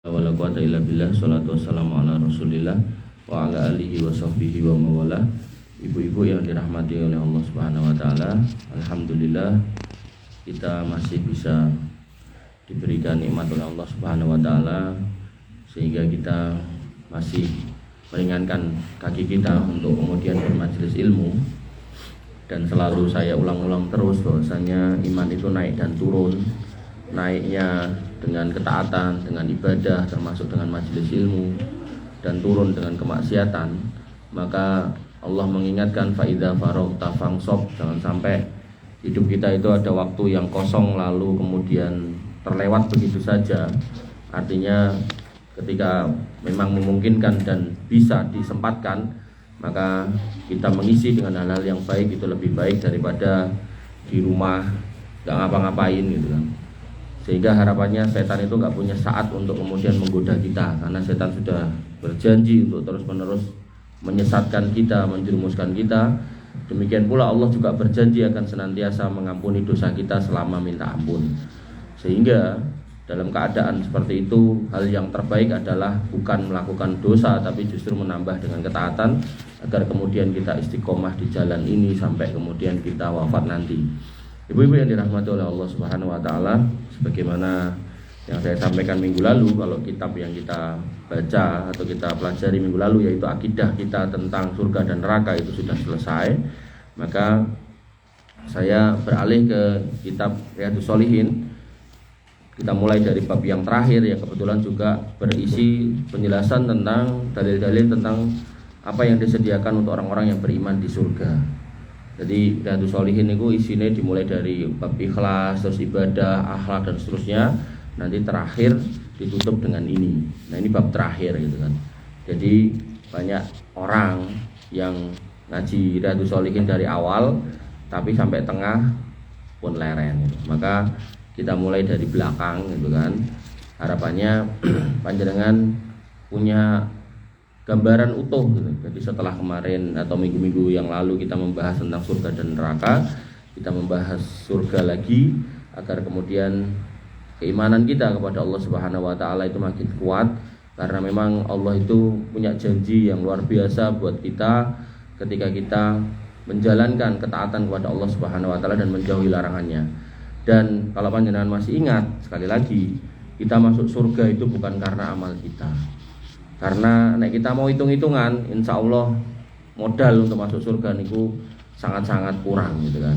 Wala quwata illa billah, salatu wassalamu ala rasulillah wa ala alihi wa sahbihi wa mawala. Ibu-ibu yang dirahmati oleh Allah subhanahu wa ta'ala, alhamdulillah kita masih bisa diberikan nikmat oleh Allah subhanahu wa ta'ala, sehingga kita masih meringankan kaki kita untuk kemudian bermajelis ilmu. Dan selalu saya ulang-ulang terus bahwasanya iman itu naik dan turun. Naiknya dengan ketaatan, dengan ibadah, termasuk dengan majelis ilmu, dan turun dengan kemaksiatan. Maka Allah mengingatkan faidza faraghta fansab, jangan sampai hidup kita itu ada waktu yang kosong lalu kemudian terlewat begitu saja. Artinya ketika memang memungkinkan dan bisa disempatkan, maka kita mengisi dengan hal-hal yang baik itu lebih baik daripada di rumah gak ngapa-ngapain gitu kan. Sehingga harapannya setan itu gak punya saat untuk kemudian menggoda kita, karena setan sudah berjanji untuk terus-menerus menyesatkan kita, menjerumuskan kita. Demikian pula Allah juga berjanji akan senantiasa mengampuni dosa kita selama minta ampun. Sehingga dalam keadaan seperti itu, hal yang terbaik adalah bukan melakukan dosa, tapi justru menambah dengan ketaatan, agar kemudian kita istiqomah di jalan ini sampai kemudian kita wafat nanti. Ibu-ibu yang dirahmati oleh Allah Subhanahu wa taala, sebagaimana yang saya sampaikan minggu lalu, kalau kitab yang kita baca atau kita pelajari minggu lalu, yaitu akidah kita tentang surga dan neraka, itu sudah selesai. Maka saya beralih ke kitab Riyadhus Shalihin. Kita mulai dari bab yang terakhir, yang kebetulan juga berisi penjelasan tentang dalil-dalil tentang apa yang disediakan untuk orang-orang yang beriman di surga. Jadi Riyadhus Shalihin itu isinya dimulai dari bab ikhlas, terus ibadah, akhlak dan seterusnya. Nanti terakhir ditutup dengan ini. Nah, ini bab terakhir gitu kan. Jadi banyak orang yang ngaji Riyadhus Shalihin dari awal, tapi sampai tengah pun leren gitu. Maka kita mulai dari belakang gitu kan. Harapannya panjenengan punya gambaran utuh gitu. Jadi setelah kemarin atau minggu-minggu yang lalu kita membahas tentang surga dan neraka, kita membahas surga lagi agar kemudian keimanan kita kepada Allah Subhanahu wa taala itu makin kuat, karena memang Allah itu punya janji yang luar biasa buat kita ketika kita menjalankan ketaatan kepada Allah Subhanahu wa taala dan menjauhi larangannya. Dan kalau panjenengan masih ingat, sekali lagi, kita masuk surga itu bukan karena amal kita. Karena nek kita mau hitung-hitungan, insya Allah modal untuk masuk surga niku sangat-sangat kurang gitu kan.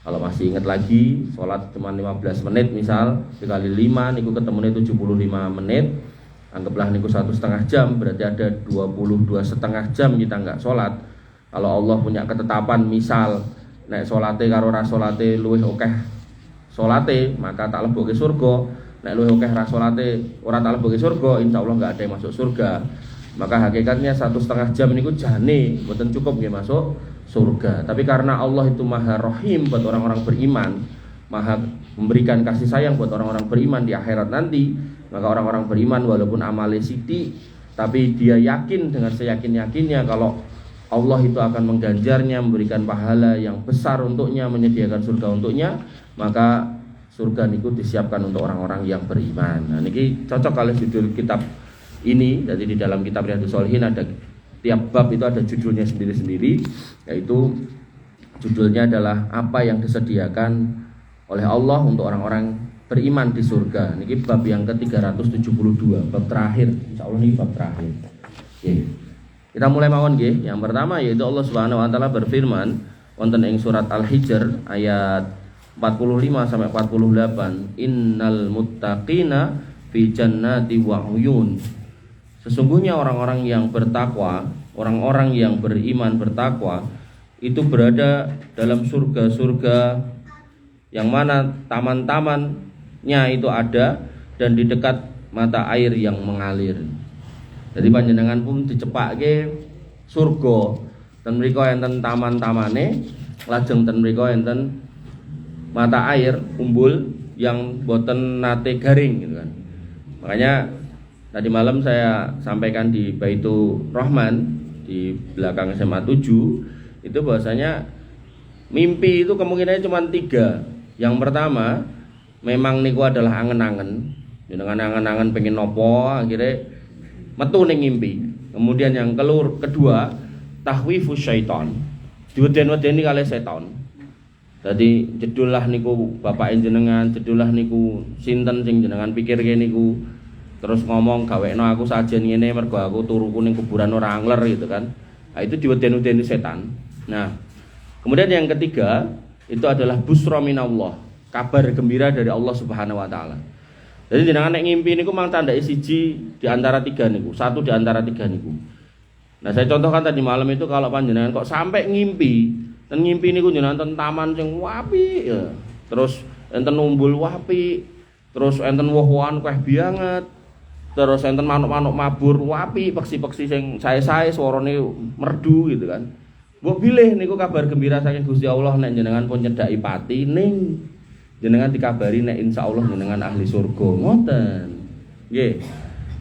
Kalau masih ingat lagi, sholat cuma 15 menit misal, dikali 5 niku ketemunya 75 menit. Anggaplah niku 1,5 jam, berarti ada 22,5 jam kita nggak sholat. Kalau Allah punya ketetapan misal nek sholate karo ra sholate luwih akeh sholate, maka tak leboke surga. Nek luwih akeh ra salate ora tak leboke surga, insyaallah enggak ada yang masuk surga. Maka hakikatnya 1,5 jam niku jane mboten cukup nggih masuk surga. Tapi karena Allah itu Maha Rahim buat orang-orang beriman, Maha memberikan kasih sayang buat orang-orang beriman di akhirat nanti, maka orang-orang beriman walaupun amale sithik, tapi dia yakin dengan seyakin-yakinnya kalau Allah itu akan mengganjarnya, memberikan pahala yang besar untuknya, menyediakan surga untuknya, maka surga niku disiapkan untuk orang-orang yang beriman. Nah, niki cocok kali judul kitab ini. Jadi di dalam kitab Riyadhus Shalihin ada tiap bab itu ada judulnya sendiri-sendiri, yaitu judulnya adalah apa yang disediakan oleh Allah untuk orang-orang beriman di surga. Niki bab yang ke-372, bab terakhir. Insyaallah ini bab terakhir. Oke. Kita mulai mawon nggih. Yang pertama yaitu Allah Subhanahu wa taala berfirman wonten ing surat Al-Hijr ayat 45 sampai 48, innal muttaqina fi jannati wa uyun. Sesungguhnya orang-orang yang bertakwa, orang-orang yang beriman bertakwa itu berada dalam surga-surga yang mana taman-tamannya itu ada dan di dekat mata air yang mengalir. Jadi panjenengan pun dicepake surga ten mriku enten taman-tamane, lajeng ten mriku enten mata air umbul yang boten nate garing gitu kan. Makanya tadi malam saya sampaikan di Baitur Rahman di belakang SMA 7 itu bahwasanya mimpi itu kemungkinannya cuma 3. Yang pertama memang niku adalah angen-angen, jenengan angan-angan pengen nopo akhirnya metu ning ngimpi. Kemudian yang kedua tahwifus syaiton, diweden-wedeni kali setan. Jadi jedul lah niku bapak jenengan, jedul lah niku sinten sing jenengan pikirke niku, terus ngomong gawekno aku sajen ngene mergo aku turuku ning kuburan ora angler gitu kan. Nah, itu diweden-wedeni setan. Nah, kemudian yang ketiga itu adalah busra minallah, kabar gembira dari Allah Subhanahu wa taala. Jadi jenengan nek ngimpi niku mang tandai siji di antara tiga niku, satu di antara tiga niku. Nah, saya contohkan tadi malam itu kalau panjenengan kok sampai ngimpi, dan ngimpi niku jenengan enten taman sing wapi ya. Terus enten umbul wapi, terus enten woh-wohan kueh banget. Terus enten manuk-manuk mabur wapi, peksi-peksi sing sae-sae swarane merdu gitu kan. Mbok bilih niku kabar gembira saking Gusti Allah nek jenengan pun nyedaki pati ning jenengan dikabari nek insyaallah jenengan ahli surga ngoten. Nggih.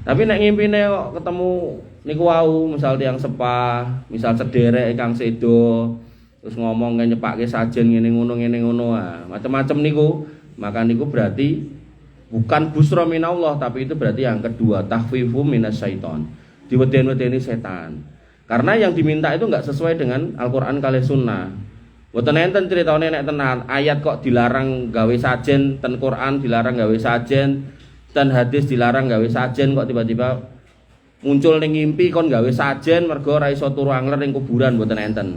Tapi nek ngimpine kok ketemu niku wau misal tiyang sepah, misal sederek kang sedo terus ngomong nyepake sajen ngene ngono ah, macam-macam niku, maka niku berarti bukan busra minallah, tapi itu berarti yang kedua tahfifu minasyaiton, diweden-wedeni setan. Karena yang diminta itu enggak sesuai dengan Al-Qur'an kali sunnah. Mboten enten critane nek tenan ayat kok dilarang gawe sajen, ten Qur'an dilarang gawe sajen, ten hadis dilarang gawe sajen, kok tiba-tiba muncul ning ngimpi kon gawe sajen mergo ora iso turu angler ning kuburan, mboten enten.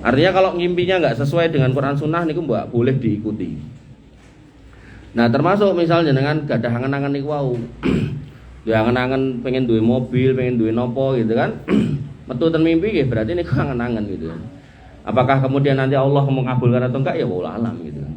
Artinya kalau ngimpinya enggak sesuai dengan Quran sunnah niku mbak boleh diikuti. Nah, termasuk misalnya dengan gadah angan-angan niku wau. Ya angan-angan pengen duwe mobil, pengen duwe nopo gitu kan. Metu ten mimpi nggih berarti niku angan-angan gitu kan. Apakah kemudian nanti Allah mengabulkan atau enggak ya wallahu alam gitu kan.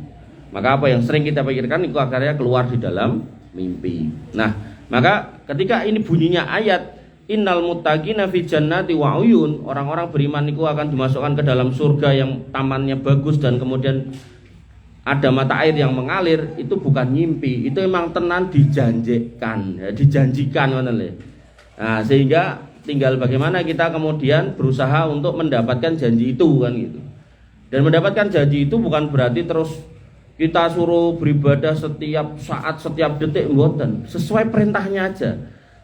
Maka apa yang sering kita pikirkan niku akhirnya keluar di dalam mimpi. Nah, maka ketika ini bunyinya ayat innal muttaqina fi jannati wa uyun, orang-orang beriman niku akan dimasukkan ke dalam surga yang tamannya bagus dan kemudian ada mata air yang mengalir, itu bukan ngimpi, itu memang tenan dijanjikan, ya, dijanjikan ngoten lho. Nah, sehingga tinggal bagaimana kita kemudian berusaha untuk mendapatkan janji itu kan gitu. Dan mendapatkan janji itu bukan berarti terus kita suruh beribadah setiap saat, setiap detik, mboten. Sesuai perintahnya aja.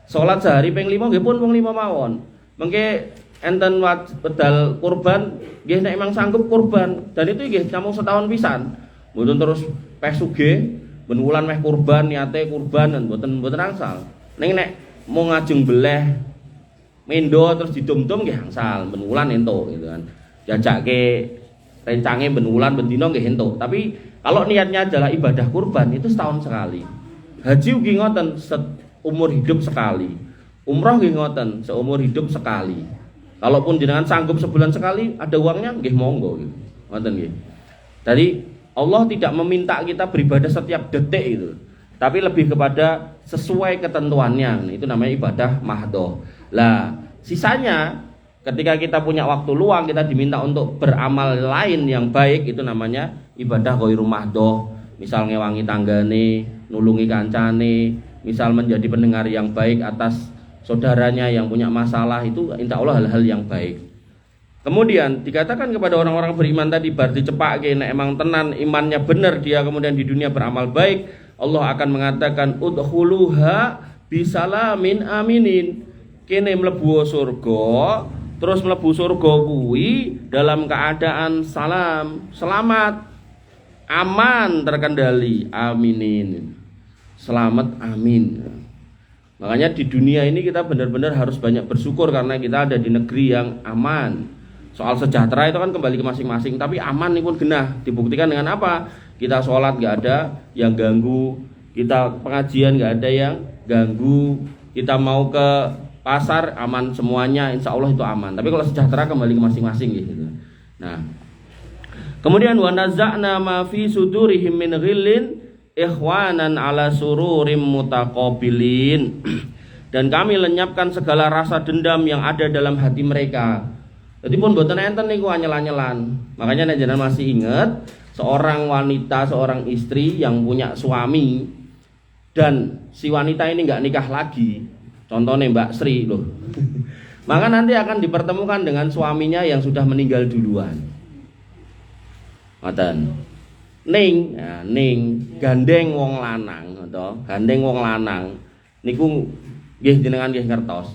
Salat sehari ping 5 nggih pun ping 5 mawon. Mengke enten wedal kurban nggih nek emang sanggup kurban, dan itu nggih namung setahun pisan. Mboten terus peh sugih ben wulan meh kurban niate kurban mboten angsal. Ning nek mau ngajeng beleh mendo terus didum-dum nggih angsal ben wulan entuk gitu kan. Jajake rencange ben wulan ben dina nggih entuk. Tapi kalau niatnya adalah ibadah kurban itu setahun sekali. Haji ugi ngoten umur hidup sekali. Umrah nggih ngoten seumur hidup sekali. Kalaupun jenengan sanggup sebulan sekali ada uangnya nggih monggo gitu. Ngoten nggih. Jadi Allah tidak meminta kita beribadah setiap detik itu, tapi lebih kepada sesuai ketentuannya. Itu namanya ibadah mahdoh. Lah, sisanya ketika kita punya waktu luang kita diminta untuk beramal lain yang baik, itu namanya ibadah ghairu mahdoh. Misal ngewangi tanggane, nulungi kancane, misal menjadi pendengar yang baik atas saudaranya yang punya masalah, itu insya Allah hal-hal yang baik. Kemudian dikatakan kepada orang-orang beriman tadi bar dicepake nek emang tenan imannya benar dia kemudian di dunia beramal baik, Allah akan mengatakan udkhuluha bisalamin aminin. Kene mlebu surga, terus mlebu surga kuwi dalam keadaan salam, selamat, aman, terkendali, aminin. Selamat, amin. Makanya di dunia ini kita benar-benar harus banyak bersyukur karena kita ada di negeri yang aman. Soal sejahtera itu kan kembali ke masing-masing, tapi aman ini pun genah. Dibuktikan dengan apa? Kita sholat gak ada yang ganggu, kita pengajian gak ada yang ganggu, kita mau ke pasar aman semuanya, insya Allah itu aman. Tapi kalau sejahtera kembali ke masing-masing gitu. Nah, kemudian wa naza'na ma fi sudurihim min ghillin ikhwanan ala sururim mutaqabilin. Dan kami lenyapkan segala rasa dendam yang ada dalam hati mereka. Jadi pun mboten enten niku anyel-anyelan. Makanya nek jenengan masih ingat seorang wanita, seorang istri yang punya suami dan si wanita ini enggak nikah lagi. Contohnya Mbak Sri loh. Maka nanti akan dipertemukan dengan suaminya yang sudah meninggal duluan. Ngoten. ning gandeng wong lanang to, gandeng wong lanang niku nggih jenengan nggih ngertos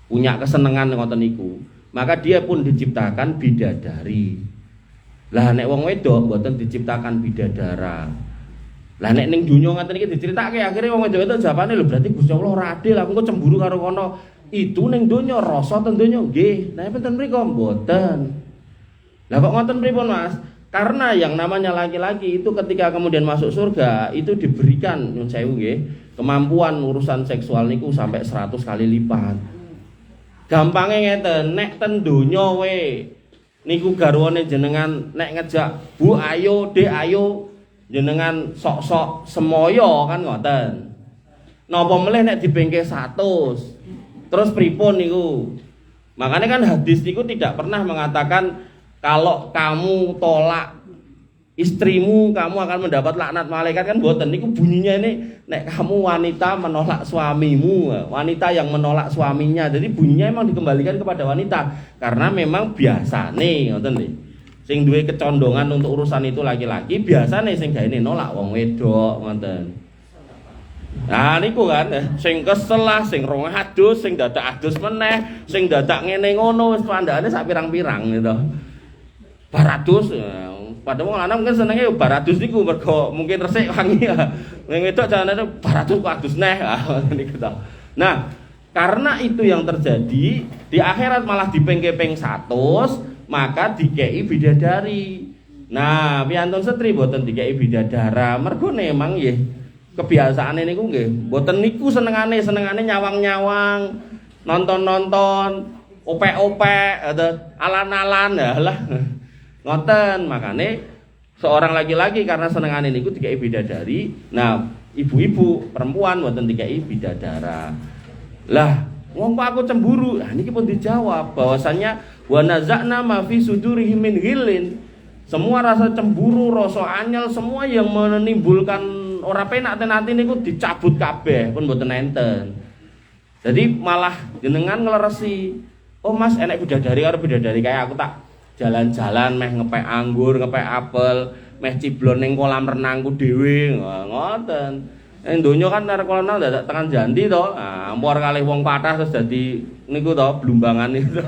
punya kesenengan ngoten niku, maka dia pun diciptakan bidadari. Lah nek wong wedok mboten diciptakan bidadara. Lah nek ning donya ngoten iki diceritake akhire wong wedok itu jawabane lho berarti Gusti Allah ora adil, aku kok cemburu karo kono. Itu ning donya rasa ten donya nggih, nek penten mriku mboten. Lah kok ngoten pripun Mas? Karena yang namanya laki-laki itu ketika kemudian masuk surga itu diberikan nyun sewu nggih, kemampuan urusan seksual niku sampai 100 kali lipat. Gampange ngeten, nek ten donya we niku garwane jenengan nek ngejak Bu ayo, Dek ayo, jenengan sok-sok semoyo kan ngoten. Napa melih nek dibengke 100. Terus pripun niku? Makanya kan hadis niku tidak pernah mengatakan kalau kamu tolak istrimu kamu akan mendapat laknat malaikat, kan mboten. Niku bunyinya ini nek kamu wanita menolak suamimu, wanita yang menolak suaminya. Jadi bunyinya emang dikembalikan kepada wanita karena memang biasane ngoten nggih. Sing duwe kecondongan untuk urusan itu laki-laki, biasane sing gaene nolak wong wedok ngoten. Nah niku kan sing kesel lah, sing rong adus, sing dadak adus meneh, sing dadak ngene ngono wis pandane sak pirang-pirang gitu. Baratus, pada wong lanang mungkin senenge baratus niku mergo mungkin resik wangi ya. Wong wedok janane baratus kok adus neh niku to. Nah, karena itu yang terjadi di akhirat malah dipengke-peng 100, maka dikei bidadari. Nah, piyantun setri boten dikei bidadara, mergo memang nggih kebiasaane niku nggih boten niku senengane nyawang-nyawang, nonton-nonton, opek-opek, alan-alan lah. Ngoten, makane seorang laki-laki karena senengane niku dikei bidadari. Nah, ibu-ibu perempuan mboten dikei bidadara. Lah, wong kok aku cemburu. Nah, niki pun dijawab bahwasannya wa naza'na ma fi sudurihim min ghillin. Semua rasa cemburu, rasa anyel, semua yang menimbulkan ora penak tenati niku dicabut kabeh, pun mboten enten. Jadi malah jenengan ngleresi. Oh Mas, enek bidadari karo bidadari kayak aku tak jalan-jalan meh ngepek anggur, ngepek apel, meh ciblon ning kolam renangku dhewe. Ngoten. Ning donya kan arek kolam renang dadak tekan janti to. Nah, ampur kalih wong kathah terus dadi niku to blumbangan itu.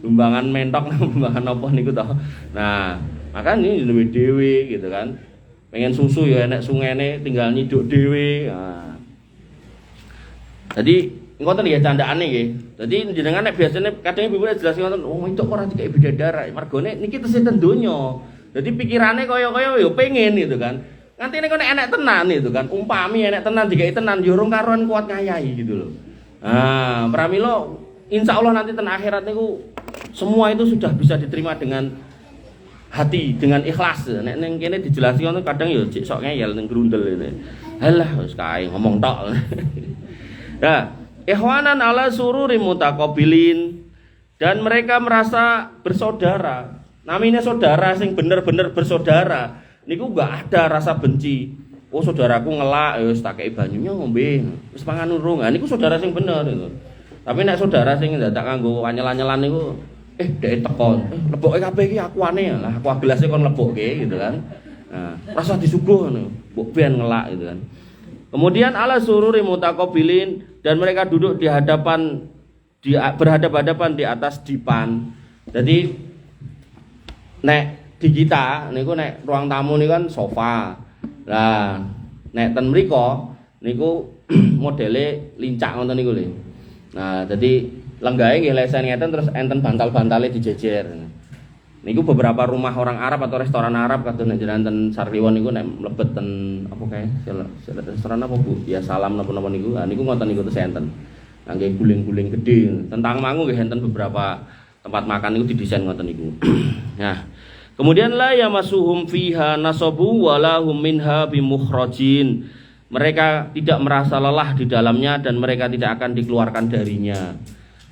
Blumbangan mentok blumbangan apa niku to. Nah, makane duwe dhewe gitu kan. Pengen susu ya enek sungene tinggal nyiduk dhewe. Nah. Jadi ngoten ya candhaane nggih. Dadi jenengan nek biasane kadang ibu jelas ngoten, oh itu ora dikek bidadara. Mergone niki tesih ten donya. Dadi pikirane kaya-kaya ya pengen gitu kan. Nganti nek enek tenan itu kan. Umpami enek tenan dikek tenan yo urung karuan kuat ngayahi gitu loh. Nah, pramila insyaallah nanti ten akhirat niku semua itu sudah bisa diterima dengan hati, dengan ikhlas. Nek ning kene dijelasi ngono kadang ya cek sok ngeyel ning grundel ini. Halah wis kae ngomong tok. Nah, ikhwanan ala sururi mutaqabilin, dan mereka merasa bersaudara. Namanya saudara sing bener-bener bersaudara. Niku enggak ada rasa benci. Oh saudaraku ngelak wis tak kei banyunya ngombe. Wis mangan urung. Nah niku saudara sing bener itu. Tapi nek saudara sing dadak nganggo anyel-anyelan niku dhek teko. Leboke kabeh iki akuane lah, aku gelase kon lebokke gitu kan. Nah, rasa disuguh ngono. Mbok ben ngelak gitu kan. Kemudian ala sururi mutaqabilin, dan mereka duduk di hadapan berhadap-hadapan di atas dipan. Jadi nek di kita niku nek ruang tamu niku kan sofa. Lah nek ten mriko niku modele lincak ngoten niku lho. Nah, jadi lenggahe nggih lesen ngeten terus enten bantal-bantale dijejer. Niku beberapa rumah orang Arab atau restoran Arab kados nek jenengan ten Sarliwon niku nek mlebet ten apa kae restoran apa Bu? Ya Salam napa-napa niku. Nah niku ngoten niku teh enten. Nggih guling-guling gedhe. Tentang mangu nggih enten beberapa tempat makan niku didesain ngoten niku. Nah, kemudian la yamasuhum fiha nasabu wala hum minha bimukhrajin. Mereka tidak merasa lelah di dalamnya dan mereka tidak akan dikeluarkan darinya.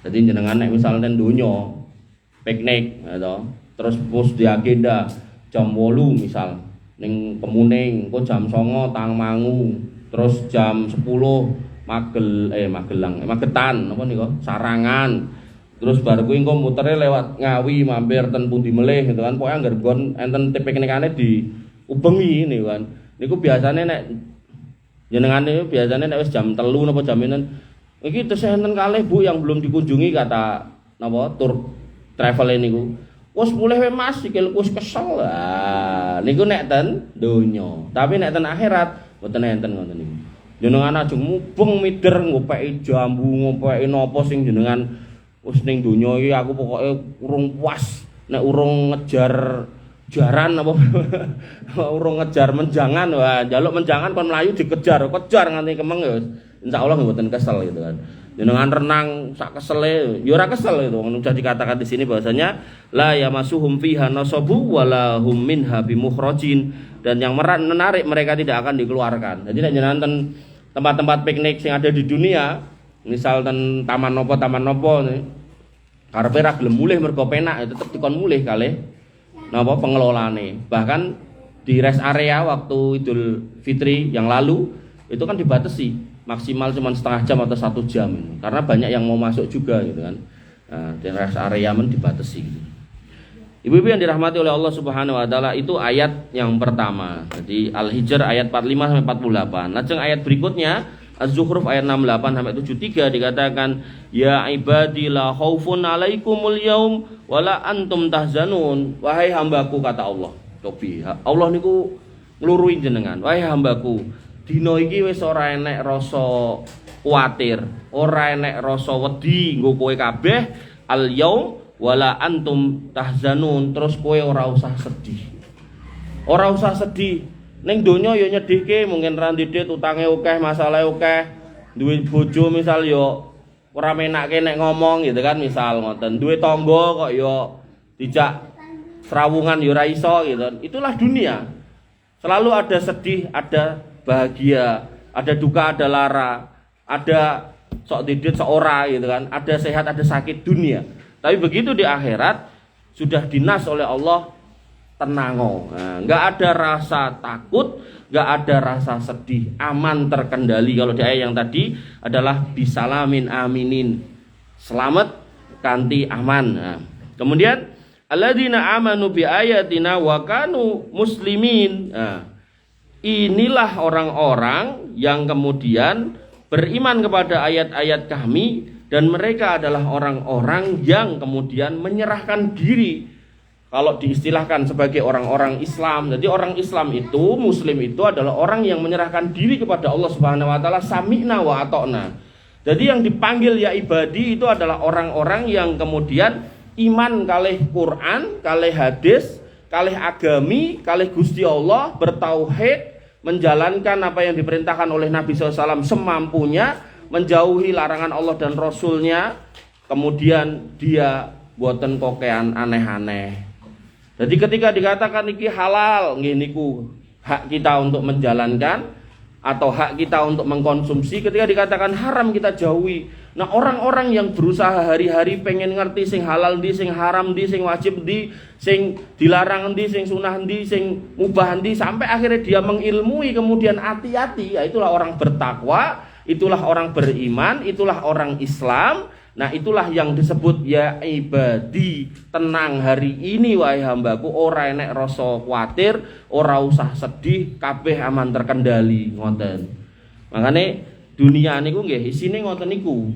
Jadi jenengan nek misalnya donya piknik atau terus pos di agenda jam 8 misal ning Kemuning, kok jam 09 Tangmangu, terus jam 10 Magetan apa niku Sarangan, terus bar kuwi engko mutere lewat Ngawi mampir ten pundi melih gitu kan. Pokoke anggar nggon enten piknikane ubengi niku kan. Niku biasane nek jenengan niku biasane nek wis jam 3 napa jam enen iki tesih enten kalih Bu yang belum dikunjungi kata napa tur travel niku. Wes mulih wae Mas sikilku wis kesel. Ah, niku nek ten donya. Tapi nek ten akhirat mboten enten ngoten niku. Jenengan aja mubeng mider ngopeki jambu, ngopeki napa sing jenengan wis ning donya iki aku pokoke urung puas nek urung ngejar jaran apa urung ngejar menjangan wah njaluk menjangan kon mlayu kejar nganti kemeng ya insyaallah mboten kesel gitu kan. Jenengan renang sak kesele ya ora kesel itu. Sudah dikatakan di sini bahwasanya la yamasuhum fiha nasabu wala hum minha bimukhrajin, dan yang menarik mereka tidak akan dikeluarkan. Jadi nek jenengan tempat-tempat piknik sing ada di dunia, misal ten taman nopo karepe ra gelem mulih mergo penak tetep dikon mulih kalih napa pengelolane. Bahkan di rest area waktu Idul Fitri yang lalu itu kan dibatasi maksimal cuma setengah jam atau 1 jam karena banyak yang mau masuk juga gitu kan. Nah, di rest area men dibatasi gitu. Ibu-ibu yang dirahmati oleh Allah Subhanahu wa taala, itu ayat yang pertama. Jadi Al-Hijr ayat 45 sampai 48. Lajeng ayat berikutnya Az-Zukhruf ayat 68 sampai 73 dikatakan ya ibadi la khaufun alaikumul yaum wala antum tahzanun. Wahai hambaku kata Allah. Tobi Allah niku ngluruhi jenengan. Wahai hambaku, dina iki wis ora enek rasa kuwatir, ora enek rasa wedi nggo kowe kabeh al yaum wala antum tahzanun, terus kowe ora usah sedih. Ora usah sedih. Ning donya ya nyedihke mungkin ra ndidit utange akeh, masalahe akeh, duwe bojo misal ya ora menake nek ngomong gitu kan, misal ngoten. Duwe tangga kok ya dijak serawungan ya ora iso gitu. Itulah dunia. Selalu ada sedih, ada bahagia, ada duka, ada lara, ada sok didit sok ora gitu kan, ada sehat, ada sakit dunia. Tapi begitu di akhirat sudah dinas oleh Allah tenango. Nah, enggak ada rasa takut, enggak ada rasa sedih, aman terkendali. Kalau di ayat yang tadi adalah bisalamin aminin, selamat kanti aman. Nah, kemudian alladzina amanu bi ayatina wa kanu muslimin. Nah, inilah orang-orang yang kemudian beriman kepada ayat-ayat kami dan mereka adalah orang-orang yang kemudian menyerahkan diri. Kalau diistilahkan sebagai orang-orang Islam, jadi orang Islam itu, Muslim itu adalah orang yang menyerahkan diri kepada Allah Subhanahu wa taala, sami'na wa ata'na. Jadi yang dipanggil ya ibadi itu adalah orang-orang yang kemudian iman kalih Quran, kalih hadis, kalih agami, kalih Gusti Allah, bertauhid, menjalankan apa yang diperintahkan oleh Nabi SAW semampunya, menjauhi larangan Allah dan Rasulnya, kemudian dia boten kokean aneh-aneh. Jadi ketika dikatakan iki halal, nggih niku hak kita untuk menjalankan atau hak kita untuk mengkonsumsi. Ketika dikatakan haram kita jauhi. Nah, orang-orang yang berusaha hari-hari pengen ngerti sing halal ndi, sing haram ndi, sing wajib ndi, sing dilarang ndi, sing sunah ndi, sing mubah ndi, sampai akhirnya dia mengilmui kemudian hati-hati, ya itulah orang bertakwa, itulah orang beriman, itulah orang Islam. Nah, itulah yang disebut ya ibadi, tenang hari ini wahai hambaku, ora enek rasa kuatir, ora usah sedih, kabeh aman terkendali, ngoten. Makane dunia niku nggih isine ngoten niku.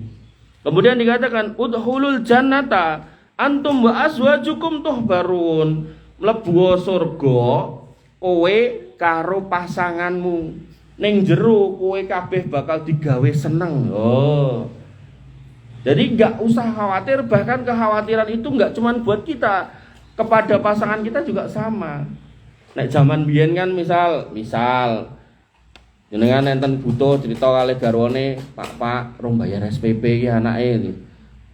Kemudian dikatakan udhulul jannata antum wa azwajukum tuhbarun, mlebu surga kowe karo pasanganmu, ning jero kowe kabeh bakal digawe seneng. Oh. Jadi enggak usah khawatir, bahkan kekhawatiran itu enggak cuman buat kita, kepada pasangan kita juga sama. Nek zaman biyen kan misal jenengan enten butuh cerita kali garwane, Pak rong bayar SPP iki anake iki.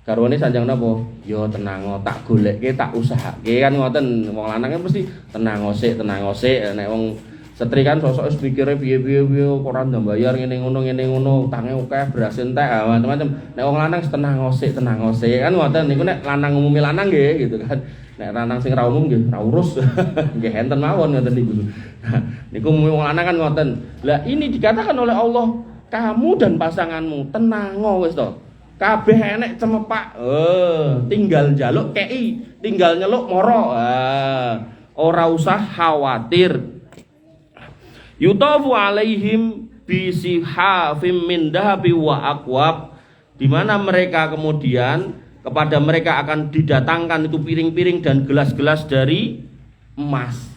Garwane sanjang napa? Ya tenang tak golekke, tak usahake kan ngoten. Wong lanang kan mesti tenang osik. Nek wong setri kan sosok wis pikire piye-piye kok ora ndambayar ngene ngono, utange akeh, beras entek, macam-macam. Nek wong lanang tenang osik kan ngoten. Niku nek lanang umumé lanang nggih gitu kan. Nek lanang sing ra umum nggih ra urus. Nggih enten mawon ngoten niku. Nah, niku umumé wong lanang kan ngoten. Lah ini dikatakan oleh Allah, kamu dan pasanganmu tenang wis to. Kabeh enek cemepak. Tinggal njaluk kei, tinggal nyeluk moro. Ora usah khawatir. Yutafu alaihim bisihafim min dahabi wa akwab, di mana mereka kemudian kepada mereka akan didatangkan itu piring-piring dan gelas-gelas dari emas.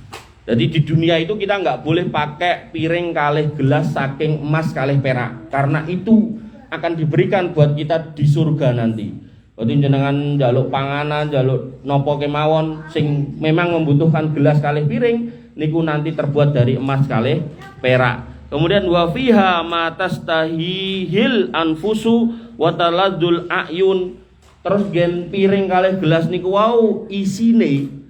Jadi di dunia itu kita nggak boleh pakai piring kalih gelas saking emas kalih perak, karena itu akan diberikan buat kita di surga nanti. Berarti jenengan jaluk panganan, jaluk nopo kemawon sing memang membutuhkan gelas kalih piring niku nanti terbuat dari emas kalih perak. Kemudian wa fiha ma tastahihil anfusu wa taladzul ayun. Terus gen piring kalih gelas niku wau isine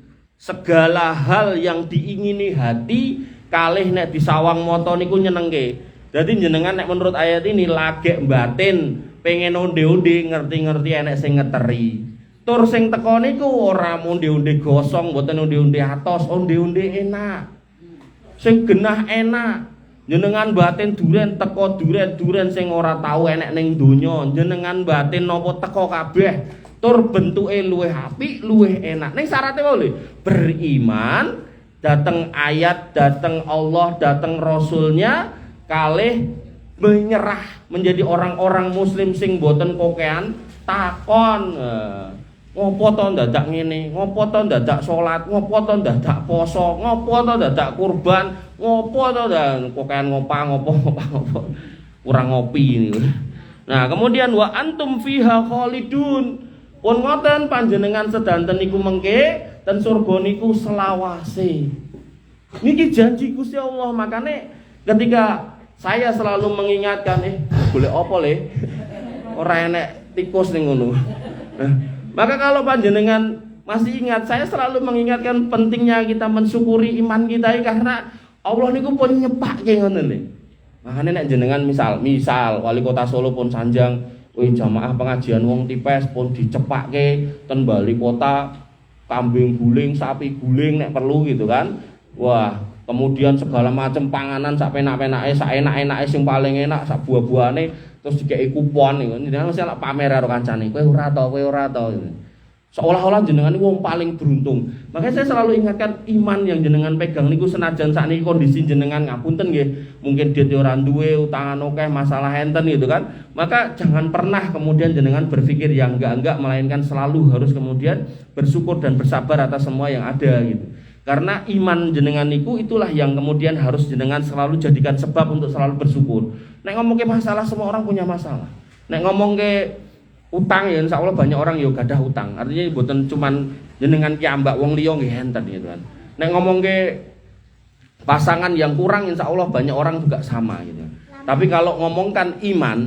segala hal yang diingini hati kalih nek disawang mata niku nyenengke. Jadi jenengan nek menurut ayat ini lagek batin pengen onde-onde, ngerti-ngerti enek sing ngeteri. Tur sing teko niku ora onde-onde gosong, mboten onde-onde atos, onde-onde enak. Sing genah enak. Jenengan batin duren teko duren sing ora tau enek ning donya. Jenengan batin napa teko kabeh. Tur bentuke luwih apik, luwih enak. Ning syaratnya wae beriman, dateng ayat, dateng Allah, dateng Rasulnya, kalih menyerah menjadi orang-orang muslim sing boten kokean takon ngopo to dadak ngene, ngopo to dadak salat, ngopo to dadak poso, ngopo to dadak kurban, ngopo to kokean ngopo kurang ngopi ini. Nah, kemudian wa antum fiha khalidun. Pun ngoten panjenengan sedanten niku mengke ten surga niku selawase. Niki janji Gusti Allah, makane ketika saya selalu mengingatkan boleh apa le? Ora enek tikus ning ngono. Maka kalau panjenengan masih ingat, saya selalu mengingatkan pentingnya kita mensyukuri iman kita karena Allah niku pun nyepake ngoten lho. Makane nek jenengan misal wali kota Solo pun sanjang, jamaah pengajian wong tipes pun dicepake ten bali kota, kambing guling, sapi guling nek perlu gitu kan. Wah, kemudian segala macam panganan sak penak-penake, sak enak-enake sing paling enak, sak buah-buahane terus dikeki kupon niku. Jenengan mesti lak pamer karo kancane, kowe ora to. Seolah-olah jenengan niku wong paling beruntung. Makanya saya selalu ingatkan iman yang jenengan pegang niku senajan sakniki kondisi jenengan ngapunten nggih, mungkin dia ora duwe utangan akeh, masalah enten gitu kan. Maka jangan pernah kemudian jenengan berpikir yang enggak, melainkan selalu harus kemudian bersyukur dan bersabar atas semua yang ada gitu. Karena iman jenengan niku itulah yang kemudian harus jenengan selalu jadikan sebab untuk selalu bersyukur. Nek ngomong ke masalah, semua orang punya masalah. Nek ngomong ke utang ya insyaallah banyak orang yo gadah utang. Artinya mboten cuman jenengan ki ambak wong liya nggih enten gitu kan. Nek ngomong ke pasangan yang kurang insyaallah banyak orang juga sama gitu. Tapi kalau ngomongkan iman,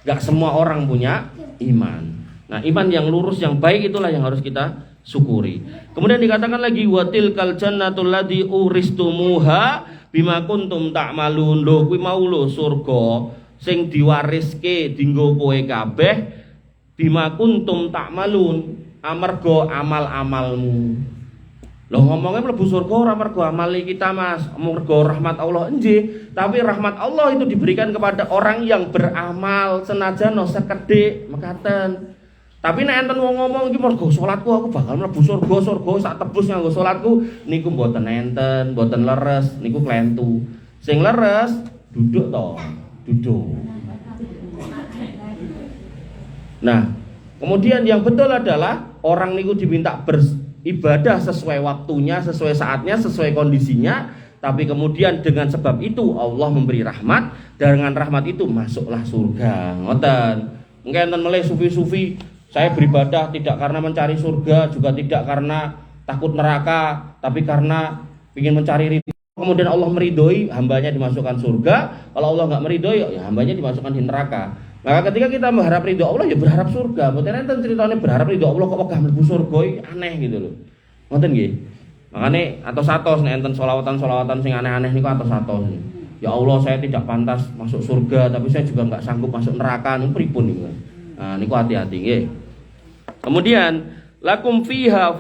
enggak semua orang punya iman. Nah, iman yang lurus yang baik itulah yang harus kita syukuri. Kemudian dikatakan lagi watil kal jannatul ladzi uristumuha bima kuntum ta'malun. Lho kuwi mau lho surga sing diwariske dinggo kowe kabeh bima kuntum ta'malun, amarga amal-amalmu. Lho ngomongnya mlebu surga ora mergo amali kita Mas, mergo rahmat Allah nggih, tapi rahmat Allah itu diberikan kepada orang yang beramal senajan sekedhik mekaten. Tapi nek enten wong ngomong iki mergo salatku aku bakal mlebu surga sak tebus nganggo salatku, niku mboten enten, mboten leres, niku klentu. Sing leres duduk to, duduk. Nah, kemudian yang betul adalah orang niku diminta beribadah sesuai waktunya, sesuai saatnya, sesuai kondisinya, tapi kemudian dengan sebab itu Allah memberi rahmat, dengan rahmat itu masuklah surga. Ngoten. Mungkin enten meleh sufi-sufi, saya beribadah tidak karena mencari surga, juga tidak karena takut neraka, tapi karena ingin mencari ridho. Kemudian Allah meridhoi, hambanya dimasukkan surga. Kalau Allah nggak meridhoi, ya hambanya dimasukkan di neraka. Maka ketika kita berharap ridho Allah, ya berharap surga. Mboten enten ceritane berharap ridho Allah kok wegah mlebu surga, aneh gitu loh. Ngoten nggih. Makane atos-atos nek enten selawatan-selawatan sing aneh-aneh niku atos-atos. Ya Allah, saya tidak pantas masuk surga, tapi saya juga nggak sanggup masuk neraka. Niku pripun niku. Nah, niku hati-hati nggih. Kemudian lakum fiha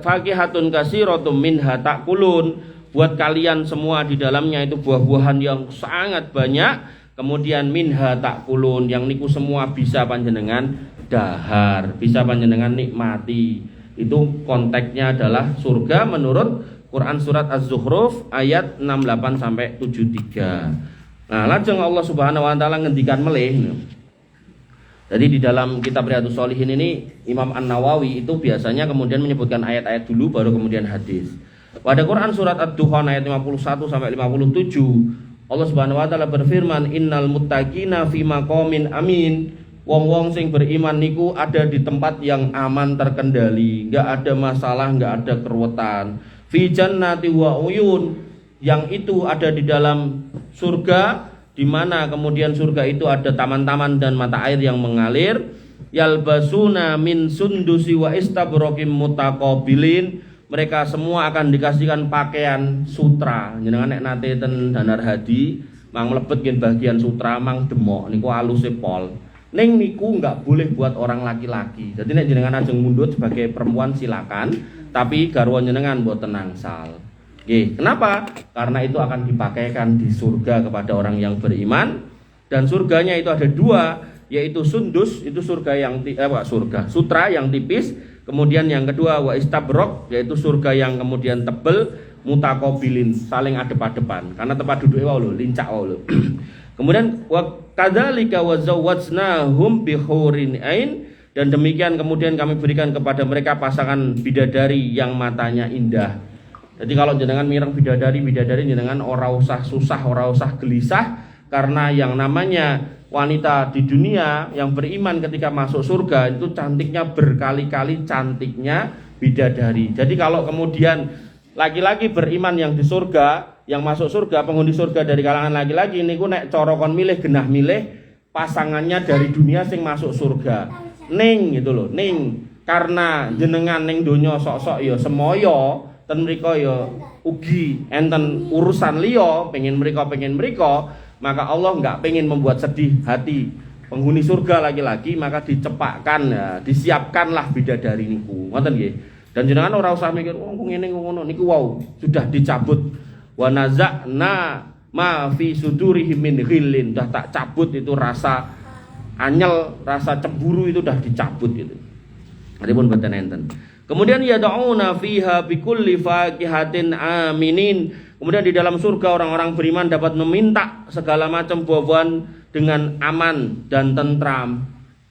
faqihatun katsiratun minha ta'kulun. Buat kalian semua di dalamnya itu buah-buahan yang sangat banyak. Kemudian minha ta'kulun, yang niku semua bisa panjenengan dahar, bisa panjenengan nikmati. Itu konteksnya adalah surga menurut Quran surat Az-Zukhruf ayat 68 sampai 73. Nah, lajeng Allah Subhanahu wa taala ngendikan melih. Jadi di dalam kitab Riyadhus Shalihin ini Imam An-Nawawi itu biasanya kemudian menyebutkan ayat-ayat dulu baru kemudian hadis. Pada Quran surat Ad-Dukhan ayat 51 sampai 57, Allah Subhanahu wa taala berfirman, "Innal muttaqina fi maqamin amin." Wong-wong sing beriman niku ada di tempat yang aman terkendali, enggak ada masalah, enggak ada keruwetan. Fi jannati wa uyun, yang itu ada di dalam surga, di mana kemudian surga itu ada taman-taman dan mata air yang mengalir. Yalbasuna min sundusi wa istabraqim mutaqabilin, mereka semua akan dikasihkan pakaian sutra. Jenengan nek nate ten Danar Hadi mang mlebet ngen bagian sutra mang demok niku aluse pol. Ning niku enggak boleh buat orang laki-laki. Jadi nek jenengan ajeng mundut sebagai perempuan silakan, tapi garwa jenengan mboten nangsal. Kenapa? Karena itu akan dipakaikan di surga kepada orang yang beriman, dan surganya itu ada dua, yaitu sundus, itu surga yang sutra yang tipis, kemudian yang kedua wa istabrok, yaitu surga yang kemudian tebel, mutaqabilin, saling adep-adepan, karena tempat duduknya wau lho, lincak wau lho. Kemudian wa kadzalika wa zawwajnahum bihurin ain, dan demikian kemudian kami berikan kepada mereka pasangan bidadari yang matanya indah. Jadi kalau jenengan mireng bidadari jenengan ora usah susah, ora usah gelisah, karena yang namanya wanita di dunia yang beriman ketika masuk surga itu cantiknya berkali-kali cantiknya bidadari. Jadi kalau kemudian laki-laki beriman yang di surga, yang masuk surga, penghuni surga dari kalangan laki-laki niku nek cara kon milih genah milih pasangannya dari dunia sing masuk surga. Ning gitu loh, ning karena jenengan ning donya sok-sok ya semoyo, ten mriko ya ugi enten urusan liya pengen mriko, maka Allah enggak pengen membuat sedih hati penghuni surga laki-laki, maka dicepakkan ya, disiapkanlah bidadari niku. Ngoten nggih. Dan jenengan ora usah mikir ngene ngono niku wau sudah dicabut. Wa naza'na ma fi sudurihim min ghillin, dah tak cabut itu rasa anyel, rasa cemburu itu dah dicabut gitu. Adipun boten enten. Kemudian yad'una fiha bikulli faqihatin aminin. Kemudian di dalam surga orang-orang beriman dapat meminta segala macam buah-buahan dengan aman dan tentram.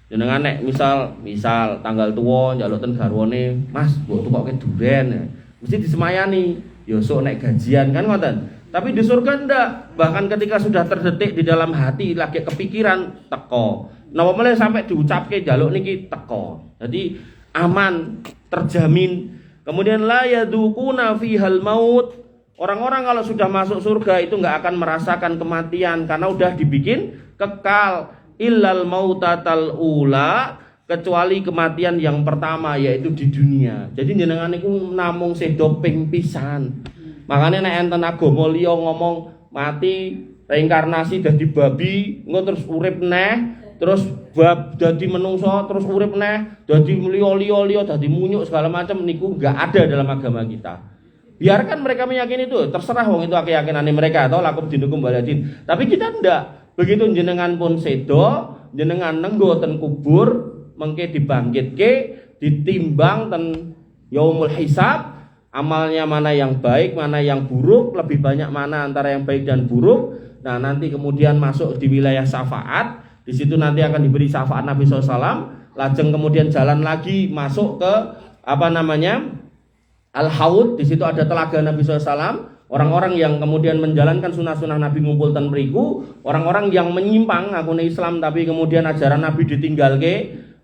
Jenengan nek misal tanggal tuwa njaluk ten garwane, "Mas, mbok tukoke duren." Mesti disemayani, ya sok nek gajian kan ngoten. Tapi di surga ndak. Bahkan ketika sudah terdetik di dalam hati lagi kepikiran teko. Napa meneh sampai diucapke njaluk niki teko. Jadi aman, terjamin. Kemudian la yadukuna fihal maut. Orang-orang kalau sudah masuk surga itu enggak akan merasakan kematian karena udah dibikin kekal. Illal mautatal ula, kecuali kematian yang pertama yaitu di dunia. Jadi jenengan niku namung sedo ping pisan. Makanya nek enten agama liya ngomong mati reinkarnasi dadi babi, engko terus urip neh, terus bab dadi menungso, terus urip neh, dadi liya-liya dadi munyuk segala macam niku enggak ada dalam agama kita. Biarkan mereka meyakini itu, terserah wong itu keyakinane mereka atau lakum dinukum baladin. Tapi kita ndak. Begitu jenengan pun sedo, jenengan nenggo ten kubur, mengke dibangkitke, ditimbang ten yaumul hisab, amalnya mana yang baik, mana yang buruk, lebih banyak mana antara yang baik dan buruk. Nah, nanti kemudian masuk di wilayah syafaat. Di situ nanti akan diberi syafaat Nabi SAW. Lajeng kemudian jalan lagi masuk ke Al-Haud. Di situ ada telaga Nabi SAW. Orang-orang yang kemudian menjalankan sunnah-sunnah Nabi ngumpul ten mriku, orang-orang yang menyimpang ngakune Islam tapi kemudian ajaran Nabi ditinggalke.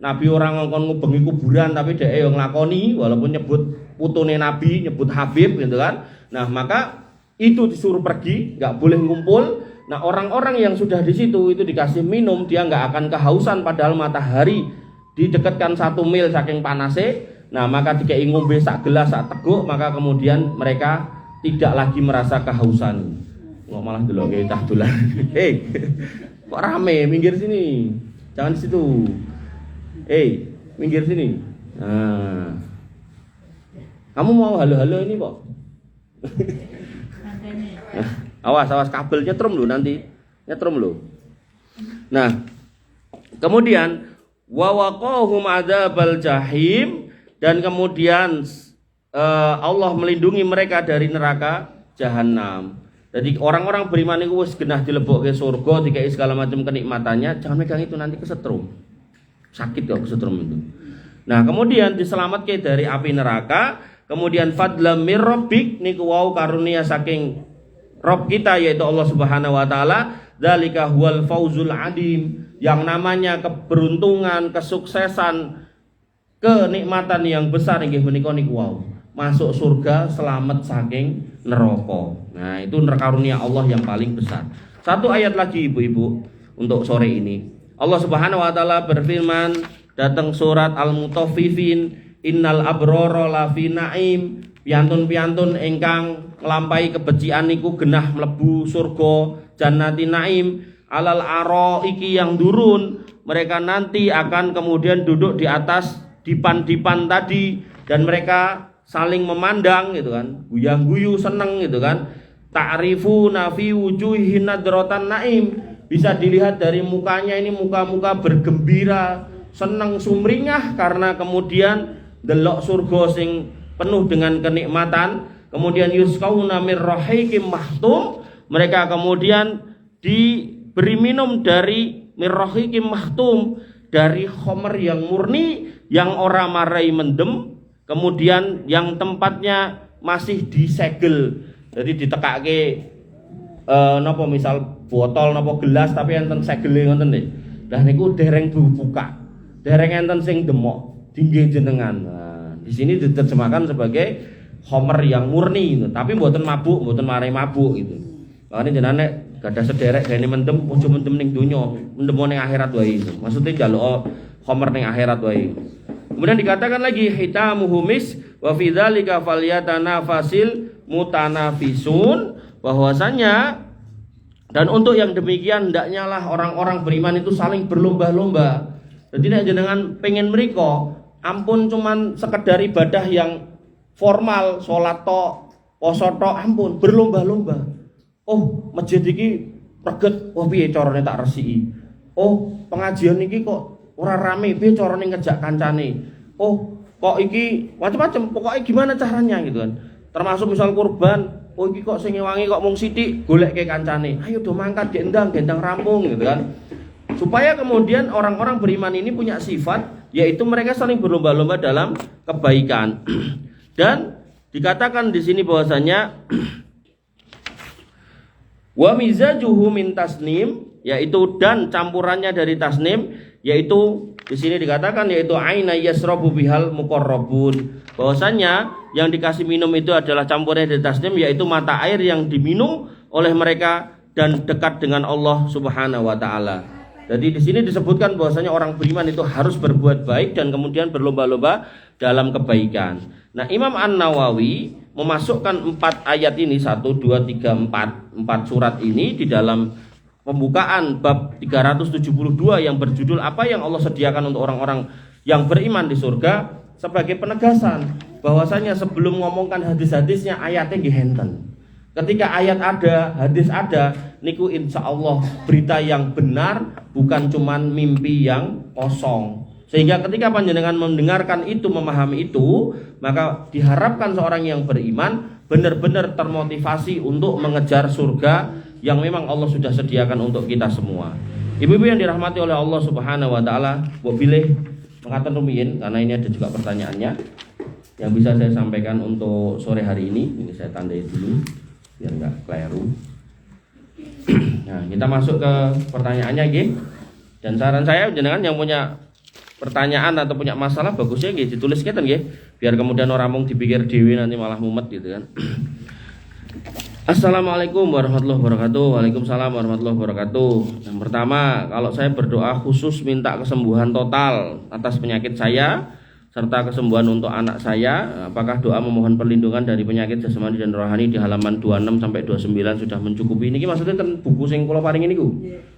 Nabi orang ngongkon ngubengi kuburan tapi dhek yo nglakoni walaupun nyebut putune Nabi, nyebut Habib gitu kan. Nah, maka itu disuruh pergi, enggak boleh ngumpul. Nah, orang-orang yang sudah di situ itu dikasih minum, dia enggak akan kehausan padahal matahari didekatkan 1 mil saking panase. Nah, maka dikei ngombe sak gelas sak teguk, maka kemudian mereka tidak lagi merasa kehausan. Kok malah deloke cah dolan. Hei, kok rame, minggir sini. Jangan di situ. Hei, minggir sini. Nah. Kamu mau halo-halo ini kok? Awas kabel nyetrum lo nanti. Nyetrum lo. Nah, kemudian wa waqahum adzabal jahim, dan kemudian Allah melindungi mereka dari neraka jahanam. Jadi orang-orang beriman itu wis genah dilebokke surga, dikai segala macam kenikmatannya, jangan megang itu, nanti kesetrum. Sakit kok kesetrum itu. Nah, kemudian diselamatkan dari api neraka, kemudian fadlam mir rabbik niku wau karunia saking Rabb kita yaitu Allah Subhanahu wa taala, dzalika huwal fauzul adim, yang namanya keberuntungan, kesuksesan, kenikmatan yang besar inggih menika niku wau. Masuk surga, selamat saking neraka. Nah, itu karunia Allah yang paling besar. Satu ayat lagi ibu-ibu untuk sore ini. Allah Subhanahu wa taala berfirman datang surat Al-Mutaffifin, innal abrara lafi naim, piantun-piantun ingkang nglampahi kebecikan niku genah mlebu surga jannati naim, alal iki yang durun, mereka nanti akan kemudian duduk di atas dipan-dipan tadi dan mereka saling memandang gitu kan, guyang-guyu seneng gitu kan. Ta'rifu nafi wujuhin nadratan naim, bisa dilihat dari mukanya ini muka-muka bergembira, seneng sumringah karena kemudian delok surga sing penuh dengan kenikmatan. Kemudian yusqauna mir rahiqim mahtum, mereka kemudian diberi minum dari mir rahiqim mahtum, dari khamr yang murni yang ora marai mendem, kemudian yang tempatnya masih disegel. Jadi ditekake napa misal botol napa gelas tapi enten segele ngoten nggih. Lah niku dereng buka. Dereng enten sing demok, dinggih jenengan. Nah, di sini diterjemahkan sebagai khamr yang murni gitu. Tapi mboten mabuk, mboten marai mabuk gitu. Makane jenengan nek gadah sederek gene mendem, ojo mendem ning donya, mendem ning akhirat wae itu. Maksudnya njaluk khamr ning akhirat wae. Kemudian dikatakan lagi hitamuhu mis wa fi dzalika falyatanafasil mutanafisun, bahwasanya dan untuk yang demikian hendaknya lah orang-orang beriman itu saling berlomba-lomba. Jadi nek jenengan pengen mriko ampun cuman sekedar ibadah yang formal, salat tok, poso tok, ampun berlomba-lomba. Oh, masjid iki reget, oh piye carane tak resiki. Oh, pengajian iki kok ora rame, piye carane ngejak kancane. Oh, kok iki macam-macam, pokoknya gimana caranya gitu kan. Termasuk misal kurban, oh iki kok sing ngewangi kok mung sithik, goleke kancane. Ayo do mangkat gendang rampung gitu kan. Supaya kemudian orang-orang beriman ini punya sifat, yaitu mereka saling berlomba-lomba dalam kebaikan. Dan dikatakan di sini bahwasanya wa mizajuhu min tasnim, yaitu dan campurannya dari tasnim, yaitu di sini dikatakan yaitu aina yasrabu bihal muqarrabun, bahwasanya yang dikasih minum itu adalah campurannya dari tasnim, yaitu mata air yang diminum oleh mereka dan dekat dengan Allah Subhanahu wa taala. Jadi di sini disebutkan bahwasanya orang beriman itu harus berbuat baik dan kemudian berlomba-lomba dalam kebaikan. Nah, Imam An-Nawawi memasukkan 4 ayat ini, 1, 2, 3, 4 surat ini di dalam pembukaan bab 372 yang berjudul apa yang Allah sediakan untuk orang-orang yang beriman di surga, sebagai penegasan bahwasanya sebelum ngomongkan hadis-hadisnya ayatnya gihenten. Ketika ayat ada, hadis ada, niku insya Allah berita yang benar, bukan cuman mimpi yang kosong. Sehingga ketika panjenengan mendengarkan itu, memahami itu, maka diharapkan seorang yang beriman benar-benar termotivasi untuk mengejar surga yang memang Allah sudah sediakan untuk kita semua. Ibu-ibu yang dirahmati oleh Allah Subhanahu wa taala, mbok pilih mengatakan rumiyin karena ini ada juga pertanyaannya yang bisa saya sampaikan untuk sore hari ini. Ini saya tandai dulu biar enggak keliru. Nah, kita masuk ke pertanyaannya nggih. Dan saran saya jenengan yang punya pertanyaan atau punya masalah bagusnya nggih ditulis ngeten nggih, biar kemudian orang mung dipikir dhewe nanti malah mumet gitu kan. Assalamualaikum warahmatullahi wabarakatuh. Waalaikumsalam warahmatullahi wabarakatuh. Yang pertama, kalau saya berdoa khusus minta kesembuhan total atas penyakit saya serta kesembuhan untuk anak saya, apakah doa memohon perlindungan dari penyakit jasmani dan rohani di halaman 26 sampai 29 sudah mencukupi? Ini maksudnya kan buku sing kula paring niku.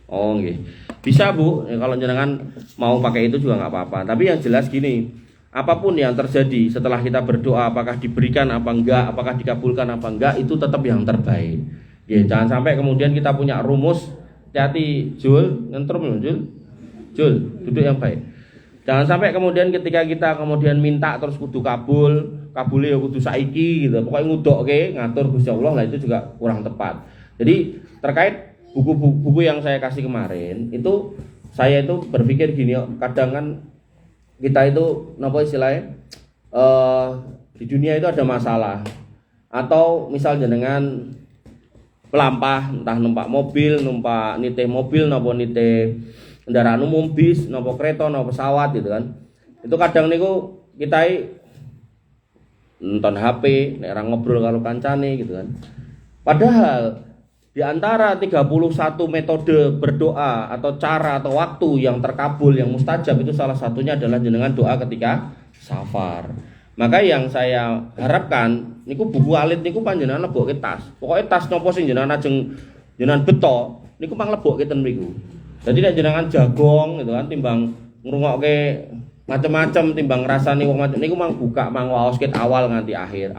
Oh nggih. Bisa Bu, kalau jenengan mau pakai itu juga nggak apa-apa. Tapi yang jelas gini, apapun yang terjadi setelah kita berdoa, apakah diberikan apa enggak, apakah dikabulkan apa enggak, itu tetap yang terbaik. Ya, jangan sampai kemudian kita punya rumus, hati-hati Jul, ngentrum Jul. Jul, duduk yang baik. Jangan sampai kemudian ketika kita kemudian minta terus kudu kabule ya kudu saiki gitu. Pokoknya ngudokke ngatur Gusti Allah lah, itu juga kurang tepat. Jadi terkait buku-buku yang saya kasih kemarin itu saya itu berpikir gini, kadang kan kita itu napa istilahnya di dunia itu ada masalah, atau misal jenengan pelampah entah numpak mobil, numpak nitih mobil napa nitih kendaraan umum, bis, nopo kereta, nopo pesawat gitu kan. Itu kadang niku kita nonton HP, nek orang ngobrol karo kancane gitu kan. Padahal di antara 31 metode berdoa atau cara atau waktu yang terkabul, yang mustajab, itu salah satunya adalah jenengan doa ketika safar. Maka yang saya harapkan niku buku alit niku panjenengan lebokke tas. Pokoknya tas nopo sing jenengan ajeng jenengan beto niku pang lebokke ten mriku. Jadi nek jenengan jagong gitu kan timbang ngrungokke macam-macam, timbang ngrasani wong macam niku mang buka mang waos ket awal nganti akhir.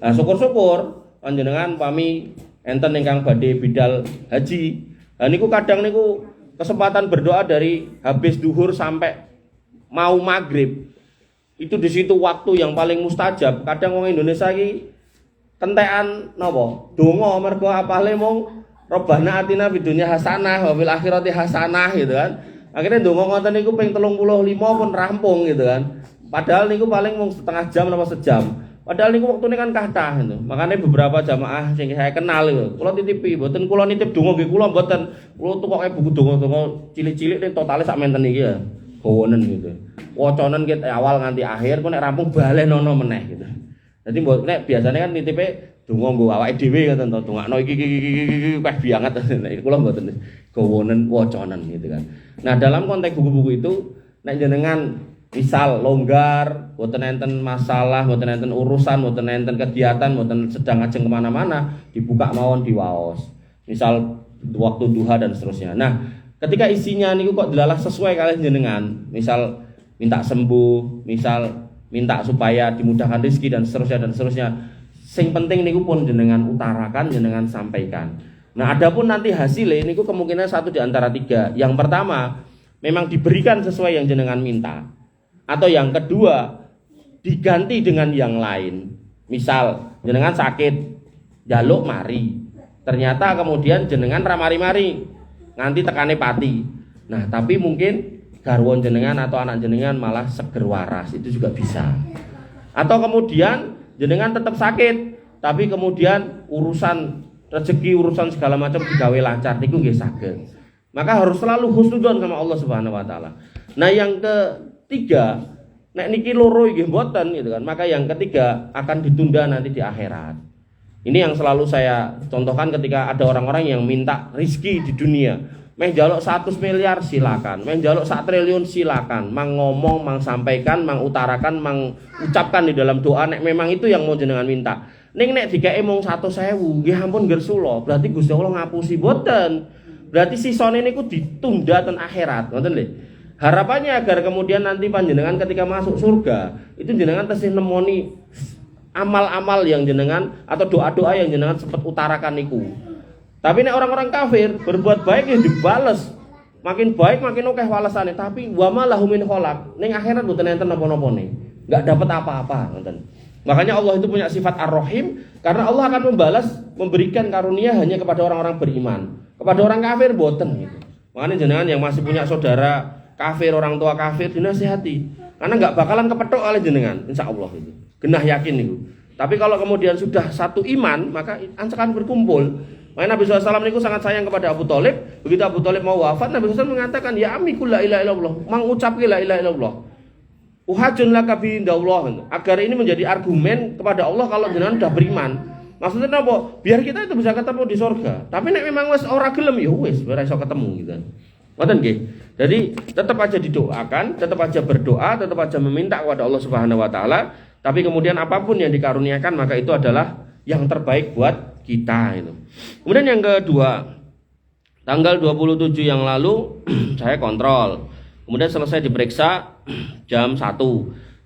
Nah, syukur-syukur panjenengan pami enten ingkang badhe bidal haji. Nah niku kadang niku kesempatan berdoa dari habis duhur sampai mau maghrib. Itu di situ waktu yang paling mustajab. Kadang wong Indonesia iki kentekan napa? Donga mergo apale mung Robbana atina fid dunya hasanah wa fil akhirati hasanah gitu kan. Akhirnya ndonga ngoten niku ping 35 pun rampung gitu kan. Padahal niku paling mung setengah jam atau sejam. Padahal niku waktune kan kathah gitu. Makanya beberapa jamaah sing saya kenal itu, kula titipi, mboten kula nitip donga nggih kula mboten. Kula tukoke buku donga-donga cilik-cilik ning totale sak menten iki ya. Gawonen gitu. Wacanen ket awal nganti akhir kok nek rampung balenono meneh gitu. Jadi mbok nek biasane kan nitipe donga nggo awake dhewe ngoten to, dongakno iki weh bianget. Nek kula mboten gawonen wacanen gitu kan. Nah, dalam konteks buku-buku itu nek jenengan misal longgar, mboten enten masalah, mboten enten urusan, mboten enten kegiatan, mboten sedang ajeng kemana-mana, dibuka mawon di waos. Misal waktu duha dan seterusnya. Nah, ketika isinya niku kok delalah sesuai kalian jenengan, misal minta sembuh, misal minta supaya dimudahkan rezeki dan seterusnya. Sing penting niku pun jenengan utarakan, jenengan sampaikan. Nah, adapun nanti hasilnya niku kemungkinan satu di antara tiga. Yang pertama, memang diberikan sesuai yang jenengan minta. Atau yang kedua, diganti dengan yang lain. Misal jenengan sakit, njaluk mari. Ternyata kemudian jenengan ramari-mari, nganti tekane pati. Nah, tapi mungkin garwon jenengan atau anak jenengan malah seger waras, itu juga bisa. Atau kemudian jenengan tetap sakit, tapi kemudian urusan rezeki, urusan segala macam digawe lancar, niku nggih saged. Maka harus selalu husnudzon sama Allah Subhanahu wa taala. Nah, yang ketiga, nek niki loro nggih mboten gitu kan. Maka yang ketiga akan ditunda nanti di akhirat. Ini yang selalu saya contohkan ketika ada orang-orang yang minta rizki di dunia. Meh njaluk 100 miliar silakan, meh njaluk 1 triliun silakan, mang ngomong, mang sampaikan, mang utarakan, mang ucapkan di dalam doa nek memang itu yang mau jenengan minta. Ning nek dikake mung 100.000, nggih ampun gersula, berarti Gusti Allah ngapusi boten. Berarti sisone niku ditunda ten akhirat, ngoten lho. Harapannya agar kemudian nanti panjenengan ketika masuk surga, itu jenengan tesih nemoni amal-amal yang jenengan atau doa-doa yang jenengan sempat utarakan niku. Tapi nek orang-orang kafir berbuat baik ya dibales. Makin baik makin akeh walesane, tapi wa ma lahum min khalaq. Ning akhirat mboten enten napa-napane. Enggak dapat apa-apa, ngoten. Makanya Allah itu punya sifat Ar-Rahim karena Allah akan membalas, memberikan karunia hanya kepada orang-orang beriman. Kepada orang kafir mboten gitu. Makanya jenengan yang masih punya saudara kafir, orang tua kafir, dinasihati. Karena enggak bakalan kepethuk oleh jenengan, insyaallah itu. Genah yakin niku. Tapi kalau kemudian sudah satu iman, maka akan berkumpul. Makanya Nabi SAW niku sangat sayang kepada Abu Thalib. Begitu Abu Thalib mau wafat, Nabi SAW mengatakan, ya ammi la ilaha illallah, mengucapkan la ilaha illallah. Uhajun laka bi indallah, agar ini menjadi argumen kepada Allah kalau jenengan sudah beriman. Maksudnya apa? Biar kita itu bisa ketemu di surga. Tapi nek memang wis ora gelem ya wis ora iso ketemu gitu. Ngoten nggih. Jadi tetap aja didoakan, tetap aja berdoa, tetap aja meminta kepada Allah Subhanahu wa taala, tapi kemudian apapun yang dikaruniakan maka itu adalah yang terbaik buat kita itu. Kemudian yang kedua, tanggal 27 yang lalu saya kontrol. Kemudian selesai diperiksa jam 1.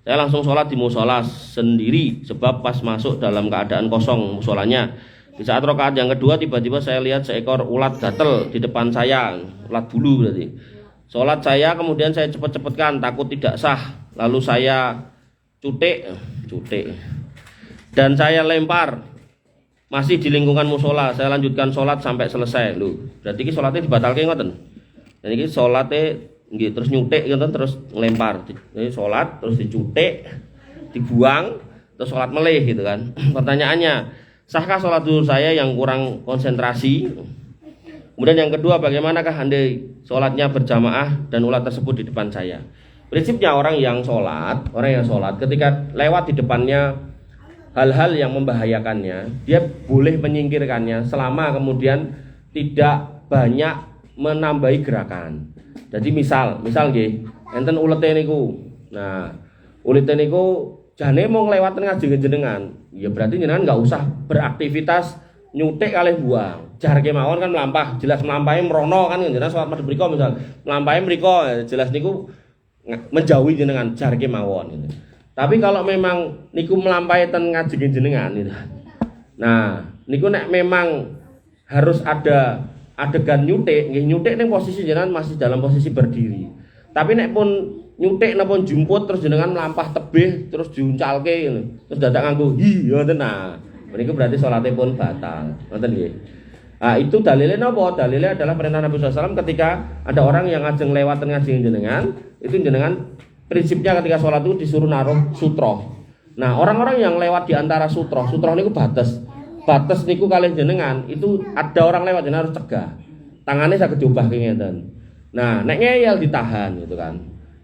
Saya langsung sholat di musola sendiri sebab pas masuk dalam keadaan kosong musolanya. Di saat rakaat yang kedua tiba-tiba saya lihat seekor ulat gatel di depan saya, ulat bulu berarti. Sholat saya kemudian saya cepet-cepetkan takut tidak sah. Lalu saya cutik dan saya lempar masih di lingkungan musola. Saya lanjutkan sholat sampai selesai. Berarti ini sholatnya dibatalkan ngoten. Dan ini sholatnya terus nyutik ngoten terus ngelempar. Jadi sholat terus dicutik, dibuang, terus sholat meleh gitu kan. Pertanyaannya, sahkah sholat zuhur saya yang kurang konsentrasi? Kemudian yang kedua, bagaimanakah andai sholatnya berjamaah dan ulat tersebut di depan saya? Prinsipnya orang yang sholat ketika lewat di depannya hal-hal yang membahayakannya, dia boleh menyingkirkannya selama kemudian tidak banyak menambahi gerakan. Jadi misal nggih, enten ulete niku. Nah, ulete niku jane mau nglewat ngajeng jenengan. Ya berarti jenengan enggak usah beraktivitas nyutik kalih buang. Jar kemawon kan melampah, jelas melampahi merono kan jenengan salat madhep mriku misal. Melampahi mriku jelas niku menjauhi jenengan jar kemawon gitu. Tapi kalau memang niku melampahi ten ngajeng jenengan gitu. Nah, niku nek memang harus ada adegan nyutik ning posisi jenengan masih dalam posisi berdiri. Tapi nek pun nyutik napa jumput terus jenengan melampah tebih terus diuncalke gitu. Terus dadak nganggo ngoten nah. Niku berarti salatnya pun batal. Ngoten nggih. Nah, itu dalilnya napa? Dalilnya adalah perintah Nabi SAW ketika ada orang yang ngajeng lewat ngajeng jenengan, itu jenengan prinsipnya ketika sholat itu disuruh naruh sutroh. Nah, orang-orang yang lewat di antara sutroh niku batas niku kalih jenengan, itu ada orang lewat jenengan harus cegah. Tangannya saged diubah ngeten. Nah, nek ngeyel ditahan gitu kan.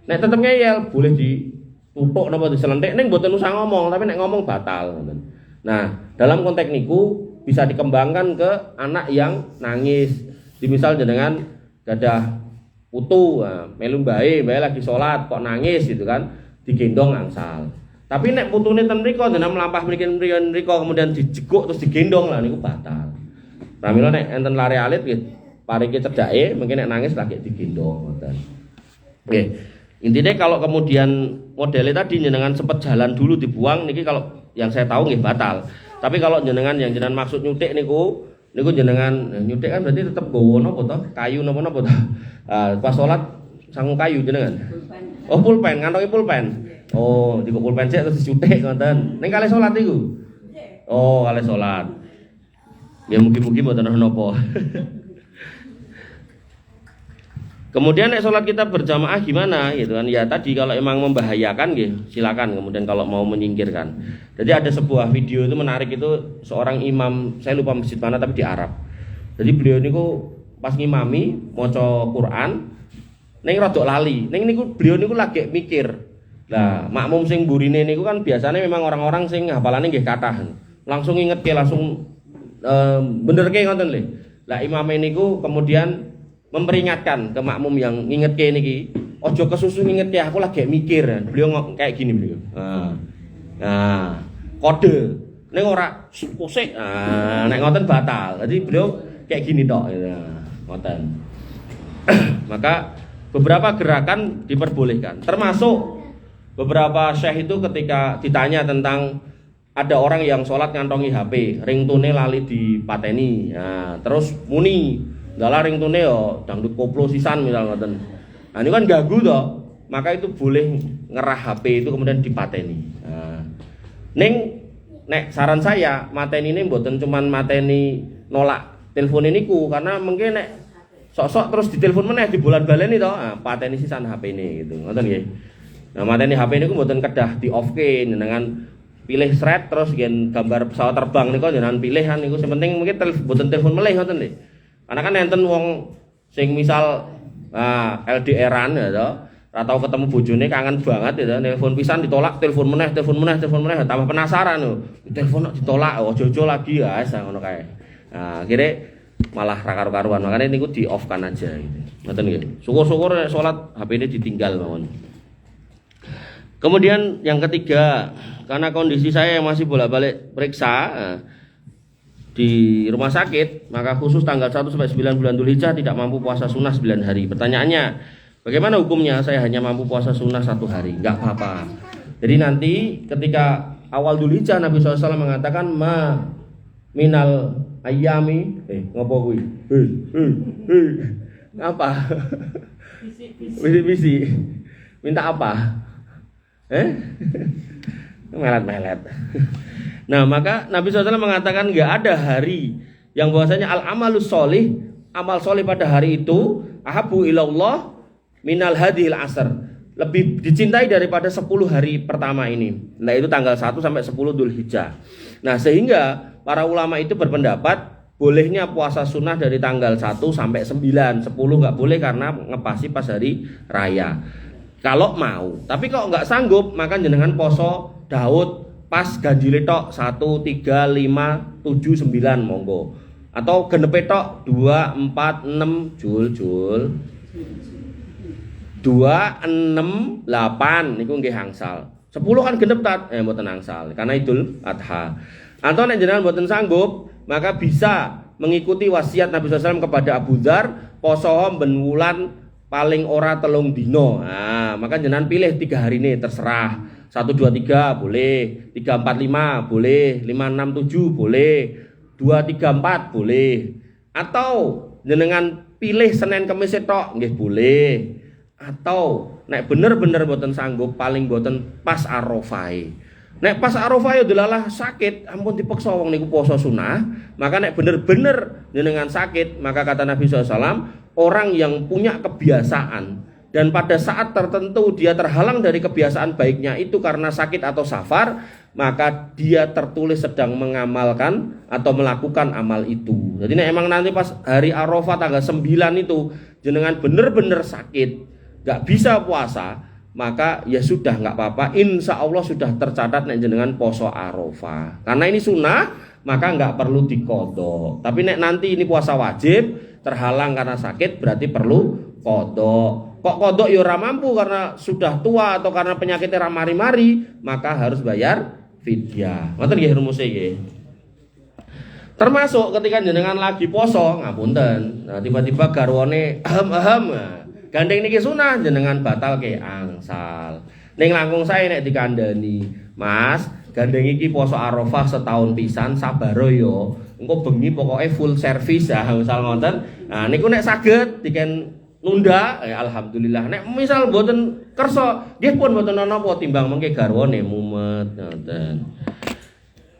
Nek tetep ngeyel boleh ditutuk napa diselentik ning mboten usah ngomong, tapi nek ngomong batal ngoten. Nah, dalam konteks niku bisa dikembangkan ke anak yang nangis. Di misal jenengan gadah putu, melu mbae lagi sholat kok nangis gitu kan, digendong angsal. Tapi nek putune ten mriko jenengan mlampah mriko kemudian dijeguk terus digendong lah niku batal. Pramila nek enten lare alit nggih pariki cedake mungkin nek nangis lagi digendong ngoten. Nggih. Intinya kalau kemudian modelnya tadi jenengan sempat jalan dulu dibuang niki kalau yang saya tahu nggih batal. Tapi kalau jenengan yang jenengan maksud nyutik niku jenengan nyutik kan berarti tetep gowo napa to? Kayu napa to? Pas salat sanggung kayu jenengan. Oh, pulpen, ngantongi pulpen. Oh, digo pulpen sik terus dicutik ngoten. Ning kalih salat iku. Oh, kalih salat. Ya mugi-mugi mboten ana napa. Kemudian nek sholat kita berjamaah gimana gitu kan? Ya tadi kalau emang membahayakan gitu, silakan. Kemudian kalau mau menyingkirkan. Jadi ada sebuah video itu menarik itu seorang imam, saya lupa masjid mana tapi di Arab. Jadi beliau niku pas ngimami maca Quran ning rodok lali. Ning niku beliau niku lagi mikir. Lah, makmum sing burine niku kan biasanya memang orang-orang sing hafalane nggih kathah. Langsung ngingetke langsung benerke ngoten lho. Lah imam niku kemudian memperingatkan ke makmum yang ngingetke niki, ojo kesusu ngingetke aku lagi mikir. Beliau kayak gini beliau. Nah, kode. Ning ora kusik. Nek ngoten batal. Jadi beliau kayak gini tok. Ngoten. Maka beberapa gerakan diperbolehkan. Termasuk beberapa syekh itu ketika ditanya tentang ada orang yang sholat ngantongi HP, ringtone lali dipateni. Nah, terus muni dalah ringtone yo dangdut koplo sisan misal ngoten. Nah, ini kan ganggu toh. Maka itu boleh ngerah HP itu kemudian dipateni. Nah, nek saran saya mateni ini mboten cuman mateni nolak telepon niku karena mungkin nek sok-sok terus ditelepon meneh di bulan baleni toh. Nah, pateni sisan HP ini gitu. Ngoten nggih. Nah, mateni HP niku mboten kedah di off-ke dengan pilih thread terus gen gambar pesawat terbang niku jenengan pilihan niku sing penting mungkin mboten telepon meleh ngoten nggih. Karena kan enten wong sing misal LDR-an ya to, ora tau ketemu bojone kangen banget ya, telepon pisan ditolak, telepon meneh, tambah penasaran lho. Telepon kok ditolak, ojo-ojo lagi ya wis ngono kae. Nah, akhire malah ra karu-karuan. Makane niku di off-kan aja gitu. Ngoten nggih. Syukur-syukur nek salat HP-ne ditinggal mawon. Kemudian yang ketiga, karena kondisi saya yang masih bolak-balik periksa di rumah sakit, maka khusus tanggal 1 sampai 9 bulan Dzulhijjah tidak mampu puasa sunnah 9 hari. Pertanyaannya, bagaimana hukumnya? Saya hanya mampu puasa sunnah 1 hari. Enggak apa-apa. Jadi nanti ketika awal Dzulhijjah Nabi SAW mengatakan minal ayami ngopo kuwi? Apa? Visi. Minta apa? Melet-melet. Nah, maka Nabi SAW mengatakan enggak ada hari yang bahwasanya al-amalus sholih, amal solih pada hari itu ahabu ilallah minal hadhil asr, lebih dicintai daripada 10 hari pertama ini. Nah, itu tanggal 1 sampai 10 Dzulhijjah. Nah, sehingga para ulama itu berpendapat bolehnya puasa sunnah dari tanggal 1 sampai 9, 10 nggak boleh karena ngepasi pas hari raya. Kalau mau, tapi kalau nggak sanggup maka jenengan poso Daud pas ganjile tok 1, 3, 5, 7, 9 monggo. Atau genepe tok 2, 4, 6 jul 2, 6, 8 niku nggih angsal. 10 kan genep tat mboten angsal karena Idul Adha. Atau nek jenengan mboten sanggup maka bisa mengikuti wasiat Nabi SAW kepada Abu Dzar, poso ben wulan paling ora 3 dino. Nah, maka jenengan pilih 3 hari ini terserah. 1, 2, 3 boleh, 3, 4, 5 boleh, 5, 6, 7 boleh, 2, 3, 4 boleh. Atau jenengan pilih Senin Kamis tok nggih boleh. Atau nek bener-bener mboten sanggup paling mboten pas Arafah. Nek pas Arafah ya delalah sakit, ampun dipeksa wong niku poso sunah, maka nek bener-bener jenengan sakit, maka kata Nabi SAW, orang yang punya kebiasaan dan pada saat tertentu dia terhalang dari kebiasaan baiknya itu karena sakit atau safar, maka dia tertulis sedang mengamalkan atau melakukan amal itu. Jadi nek emang nanti pas hari Arafah tanggal 9 itu jenengan bener-bener sakit, gak bisa puasa, maka ya sudah nggak apa-apa, insya Allah sudah tercatat nek jenengan poso Arafah. Karena ini sunnah maka nggak perlu dikodok. Tapi nek nanti ini puasa wajib terhalang karena sakit berarti perlu kodok. Kok kodok ya ora mampu karena sudah tua atau karena penyakitnya ramari-mari, maka harus bayar fidyah. Ngoten nggih rumusé nggih. Termasuk ketika jenengan lagi poso ngapunten, nah tiba-tiba garwane ahem gandeng niki sunah jenengan batal ke angsal. Ning langkung saya nek dikandani, Mas, gandeng iki poso Arafah setahun pisan sabaro yo. Engko bengi pokoke full service ya misal ngoten. Nah niku nek saged diken nunda alhamdulillah. Nek misal mboten kersa, nggih pun mboten napa timbang mengke garwane mumet ngoten.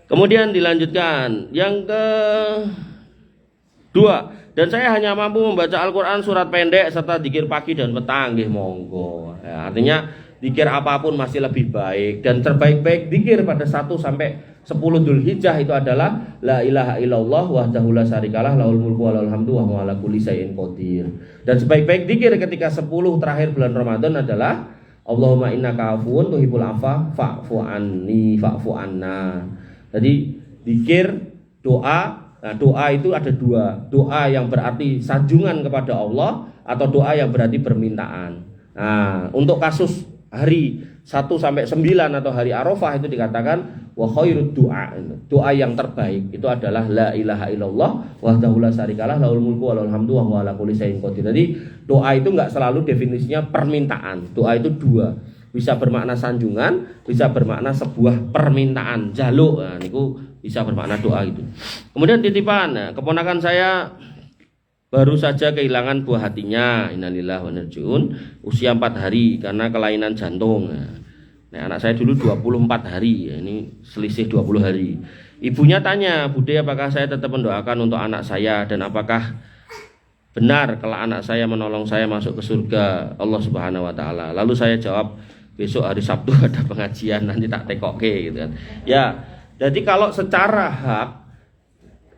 Kemudian dilanjutkan yang kedua, dan saya hanya mampu membaca Al-Quran surat pendek serta dzikir pagi dan petang, nggih monggo. Ya, artinya dzikir apapun masih lebih baik dan terbaik-baik dzikir pada 1 sampai 10 Dzulhijjah itu adalah la ilaha illallah wahdahu la syarikalah lahul mulku wa lahul hamdu wa huwa ala kulli syai'in qadir. Dan sebaik-baik dzikir ketika 10 terakhir bulan Ramadan adalah Allahumma innaka afuwun tuhibbul afwa fa'fu anni fa'fu anna. Jadi dzikir doa. Nah, doa itu ada 2. Doa yang berarti sanjungan kepada Allah atau doa yang berarti permintaan. Nah, untuk kasus hari 1 sampai 9 atau hari Arafah itu dikatakan wa khairud du'a. Doa yang terbaik itu adalah la ilaha illallah wahdahu la syarikalah lahul mulku wa lahul hamdu wa huwa ala kulli syai'in qadir. Jadi doa itu enggak selalu definisinya permintaan. Doa itu 2. Bisa bermakna sanjungan, bisa bermakna sebuah permintaan, jaluk. Nah, niku bisa bermakna doa itu. Kemudian titipan, nah, keponakan saya baru saja kehilangan buah hatinya, innalillahi wa inna ilaihi raji'un, usia 4 hari karena kelainan jantung. Nah, anak saya dulu 24 hari, ya, ini selisih 20 hari. Ibunya tanya, Bude, apakah saya tetap mendoakan untuk anak saya dan apakah benar kalau anak saya menolong saya masuk ke surga Allah Subhanahu wa taala. Lalu saya jawab, besok hari Sabtu ada pengajian, nanti tak tekokke gitu kan. Ya, jadi kalau secara hak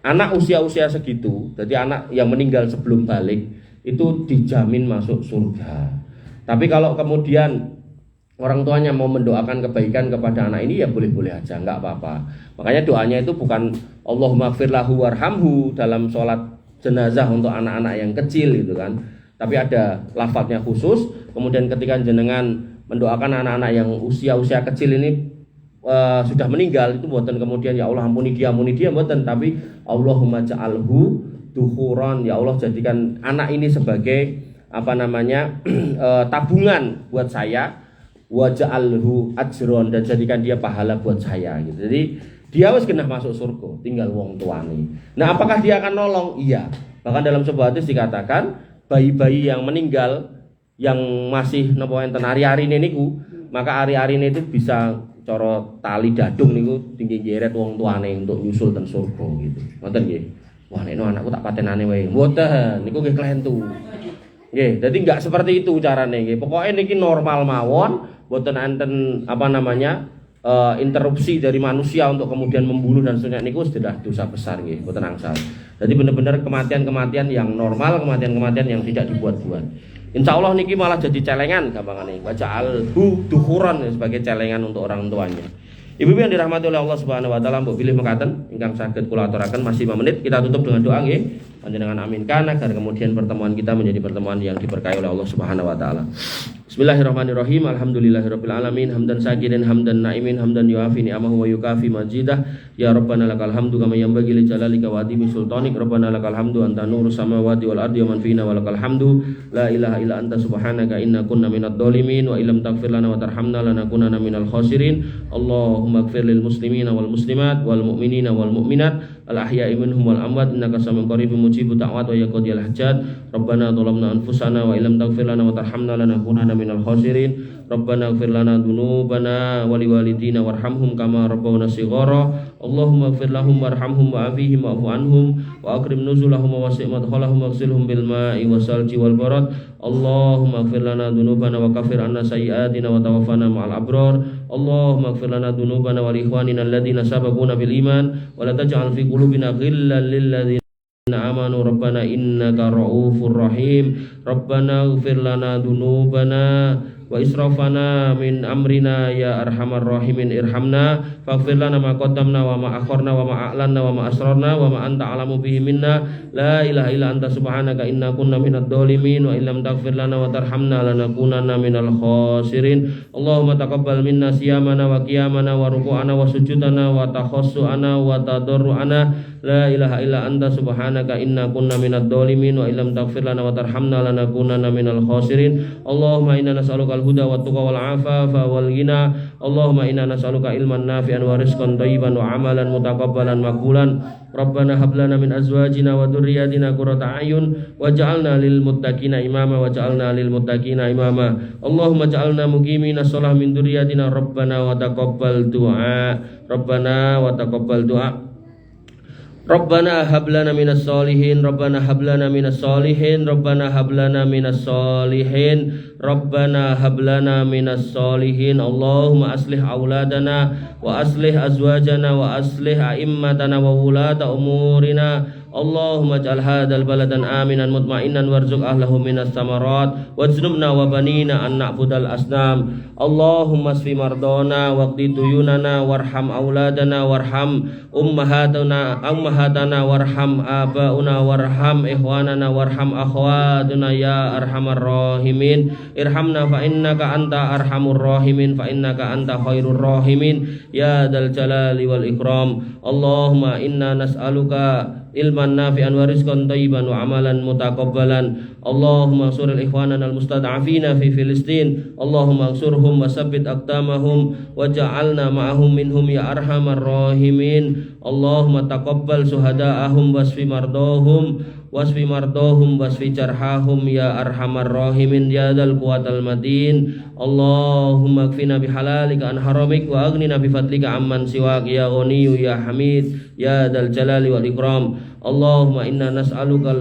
anak usia-usia segitu, jadi anak yang meninggal sebelum balik itu dijamin masuk surga. Tapi kalau kemudian orang tuanya mau mendoakan kebaikan kepada anak ini ya boleh-boleh aja, enggak apa-apa. Makanya doanya itu bukan Allahumma gfir lahu warhamhu dalam sholat jenazah untuk anak-anak yang kecil gitu kan. Tapi ada lafadznya khusus. Kemudian ketika jenengan mendoakan anak-anak yang usia-usia kecil ini sudah meninggal, itu buatan kemudian ya Allah ampuni dia buatan, tapi Allahumma ja'alhu dukhuran, ya Allah jadikan anak ini sebagai tabungan buat saya, wa ja'alhu ajron, dan jadikan dia pahala buat saya gitu. Jadi dia harus kena masuk surga, tinggal wong tuane. Nah, apakah dia akan nolong? Iya. Bahkan dalam sebuah hadis dikatakan bayi-bayi yang meninggal yang masih napa enten ari-arine niku, maka ari-arine itu bisa cara tali dadung niku tinggi jeret wong tuane untuk nyusul ten surga gitu. Ngoten nggih. Wah nek anakku tak patenane wae. Mboten, niku nggih klentu. Nggih, dadi enggak seperti itu carane nggih. Pokoke niki normal mawon, mboten enten interupsi dari manusia untuk kemudian membunuh dan seterusnya niku sudah dosa besar nggih, mboten angsal. Jadi benar-benar kematian-kematian yang normal, kematian-kematian yang tidak dibuat-buat. Insya Allah niki malah jadi celengan gampangane. Waja'alhu duhuran sebagai celengan untuk orang tuanya. Ibu yang dirahmati oleh Allah Subhanahu wa taala, mbok pilih mekaten ingkang saged kula aturaken masih 5 menit. Kita tutup dengan doa nggih. Panjenengan aminkan agar kemudian pertemuan kita menjadi pertemuan yang diberkahi oleh Allah Subhanahu wa taala. Bismillahirrahmanirrahim. Alhamdulillahirabbil alamin. Hamdan syakirin, hamdan naimin, hamdan yuafi ni'amahu wa yukafi majidah. Ya Rabbana lakal hamdu kama yanbaghi li jalalika wa adimi sultanik. Rabbana lakal hamdu anta nurus samawati wal ardi wa man fina wa lakal hamdu. La ilaha illa anta subhanaka inna kunna minadh dhalimin wa illam taghfir lana wa tarhamna lanakunanna minal khasirin. Allahumma ighfir lil muslimina wal muslimat wal mu'minina wal mu'minat al ahya'i minhum wal amwat innaka samiun qaribun mujibud da'wat wa yaqdiyal hajat. Rabbana dhalamna anfusana wa illam taghfir lana wa tarhamna lanakunanna minal khasirin. Rabbana ighfir lana dzunubana wa liwalidina warhamhum kama rabbawna shighara. Allahumma ighfir lahum warhamhum wa'afihim wa'fu anhum wa akrim nuzulahum wa wasi' madkhalahum waghsilhum bil ma'i wasalji wal barad. Allahumma ighfir lana dzunubana wa kaffir anna sayyi'atina wa tawaffana ma'al abrar. Allahumma ighfir lana dzunubana wa li ikhwanina alladhina sabaquna bil iman wa la taj'al fi qulubina ghillan lil ladzina amanu rabbana innaka ra'ufur rahim. Rabbana ighfir lana dzunubana wa israfana min amrina ya arhamar rahimin irhamna faghfir lana ma qaddamna wa ma akharna wa ma a'lanna wa ma asrarna wa ma anta alamu bihi minna la ilaha illa anta subhanaka inna kunna minadh dhalimin wa illam taghfir lana wa tarhamna lanakunanna minal khasirin. Allahumma taqabbal minna siyamana wa qiyamana wa ruku'ana wa sujudana wa takhassu'ana wa tadarru'ana la ilaha illa anta subhanaka inna kunna minadh dhalimin wa illam taghfir lana wa tarhamna lanakunanna minal khasirin. Allahumma inna nas'aluka al-huda wa tuqa wal afafa wal ghina. Allahumma inna nas'aluka ilman nafi'an wa rizqan thayyiban wa amalan mutaqabbalan maqbulan. Rabbana hab lana min azwajina wa dhurriyyatina qurrata a'yun waj'alna lil muttaqina imama waj'alna lil muttaqina imama. Allahumma ja'alna muqimina shalah min dhurriyyatina rabbana wa taqabbal du'a. Rabbana wa taqabbal du'a. Rabbana hab lana minas solihin. Rabbana hab lana minas solihin. Rabbana hab lana minas solihin. Rabbana hab lana minas solihin. Allahumma aslih auladana wa aslih azwajana wa aslih a'immatana wa wulata umurina. Allahumma ij'al hadzal baladan aminan mutma'innan warzuq ahlahu minas samarat wajnubna wa banina an na'budal asnam. Allahumma asfi mardana waqdi duyunana warham auladana warham ummahatana warham abauna warham ikhwanana warham akhwatuna ya arhamar rahimin. Irhamna fa innaka anta arhamur rahimin fa innaka anta khairur rahimin ya dzal jalali wal ikram. Allahumma inna nas'aluka ilman nafi'an wa rizqan thayyiban wa amalan mutaqabbalan. Allahumma ansuril ikhwanana al-mustad'afina fi Filistin. Allahumma ansurhum wa sabbit aqdamahum waj'alna ma'ahum minhum ya arhamar rahimin. Allahumma taqabbal suhada'ahum wasfi mardahum wasfi jarhahum ya arhamar rahimin ya dzal quwwatal matin. Allahumma kfina bihalalika an haramik wa aghnina bifadlika amman siwak ya ghaniyyu ya hamid ya dzal jalali wal ikram. Allahumma inna nas'aluka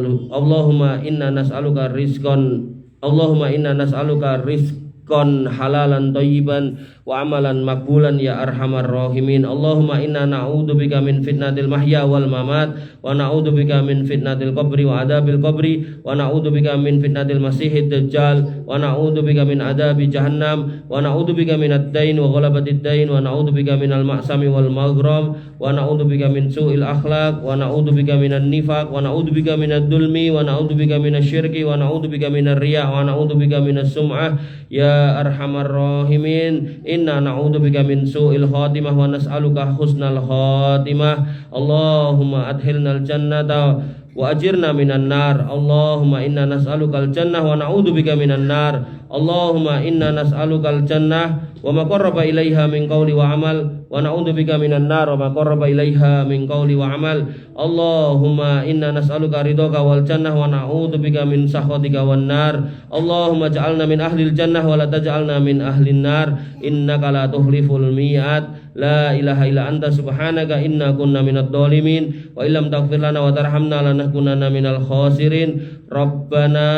rizqan halalan thayyiban wa amalan maqbulan ya arhamar rahimin. Allahumma inna na'udzubika min fitnatil mahya wal mamat wa na'udzubika min fitnatil qabri wa adabil qabri wa na'udzubika min fitnatil masiihid dajjal wa na'udzubika min adabi jahannam wa na'udzubika minad dain wa ghalabatid dain wa na'udzubika minal ma'sami wal maghram wa na'udzubika min su'il akhlaq wa na'udzubika minan nifaq wa na'udzubika minad dulmi wa na'udzubika minasyirki wa na'udzubika minar riya wa na'udzubika minas sum'ah ya arhamar rahimin. Inna na'udzubika min su'il khatimah wa nas'aluka husnal khatimah. Allahumma adkhilnal jannata wa ajirna minan nar. Allahumma inna nas'alukal jannah wa na'udzubika minan nar. Allahumma inna nas'alukal jannah wa ma qarraba ilaiha min qawli wa amal wa na'udzubika minan nar wa ma qarraba ilaiha min qawli wa amal. Allahumma inna nas'aluka ridhaka wal jannah wa na'udzubika min sakhatika wan nar. Allahumma ja'alna min ahlil jannah wa la taj'alna min ahlin nar. Innaka la tukhliful mi'ad. La ilaha illa anta subhanaka inna kunna minadh dhalimin wa illam taghfir lana wa tarhamna lanakunanna minal khasirin. Rabbana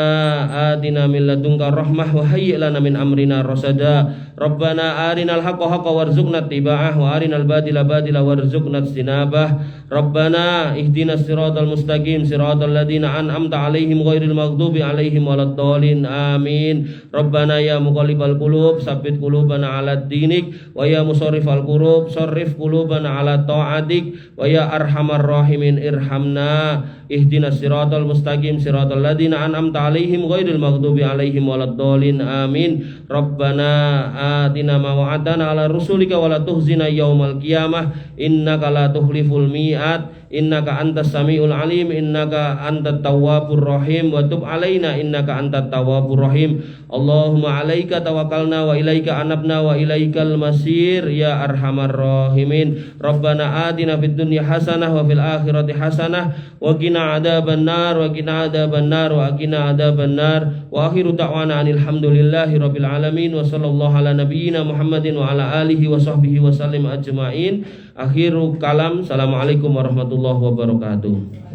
atina min ladunka rahmah wa hayyi' lana min amrina rasada. Rabbana arinal haqqa haqqan warzuqna ittiba'ah wa arinal batila batila warzuqna ijtinabah. Rabbana ihdinas siratal mustaqim siratal ladzina an'amta 'alaihim ghairil maghdubi 'alaihim waladdallin. Amin. Rabbana ya muqallibal qulub tsabbit qulubana 'ala dinik wa ya musarrifal qulub sarrif qulubana 'ala ta'atik wa ya arhamar rahimin irhamna. Ihdinas siratal mustaqim siratal ladzina an'amta 'alaihim ghairil maghdubi 'alaihim waladdallin. Amin. Rabbana atina ma wa'adana 'ala rusulika wa la tuhzina yaumal qiyamah innaka la tukhliful mi'ad. Innaka antas samiul alim innaka antat tawwabur rahim wa tub alaina innaka antat tawwabur rahim. Allahumma 'alaika tawakkalna wa ilaika anabna wa ilaikal masir ya arhamar rahimin. Rabbana atina fid dunya hasanah wa fil akhirati hasanah wa qina adzabannar wa qina adzabannar wa qina adzabannar. Wa akhiru da'wana alhamdulillahi rabbil alamin wa sallallahu ala nabiyyina Muhammadin wa ala alihi wa sahbihi wa sallim ajma'in. Akhiru kalam. Assalamualaikum warahmatullahi wabarakatuh.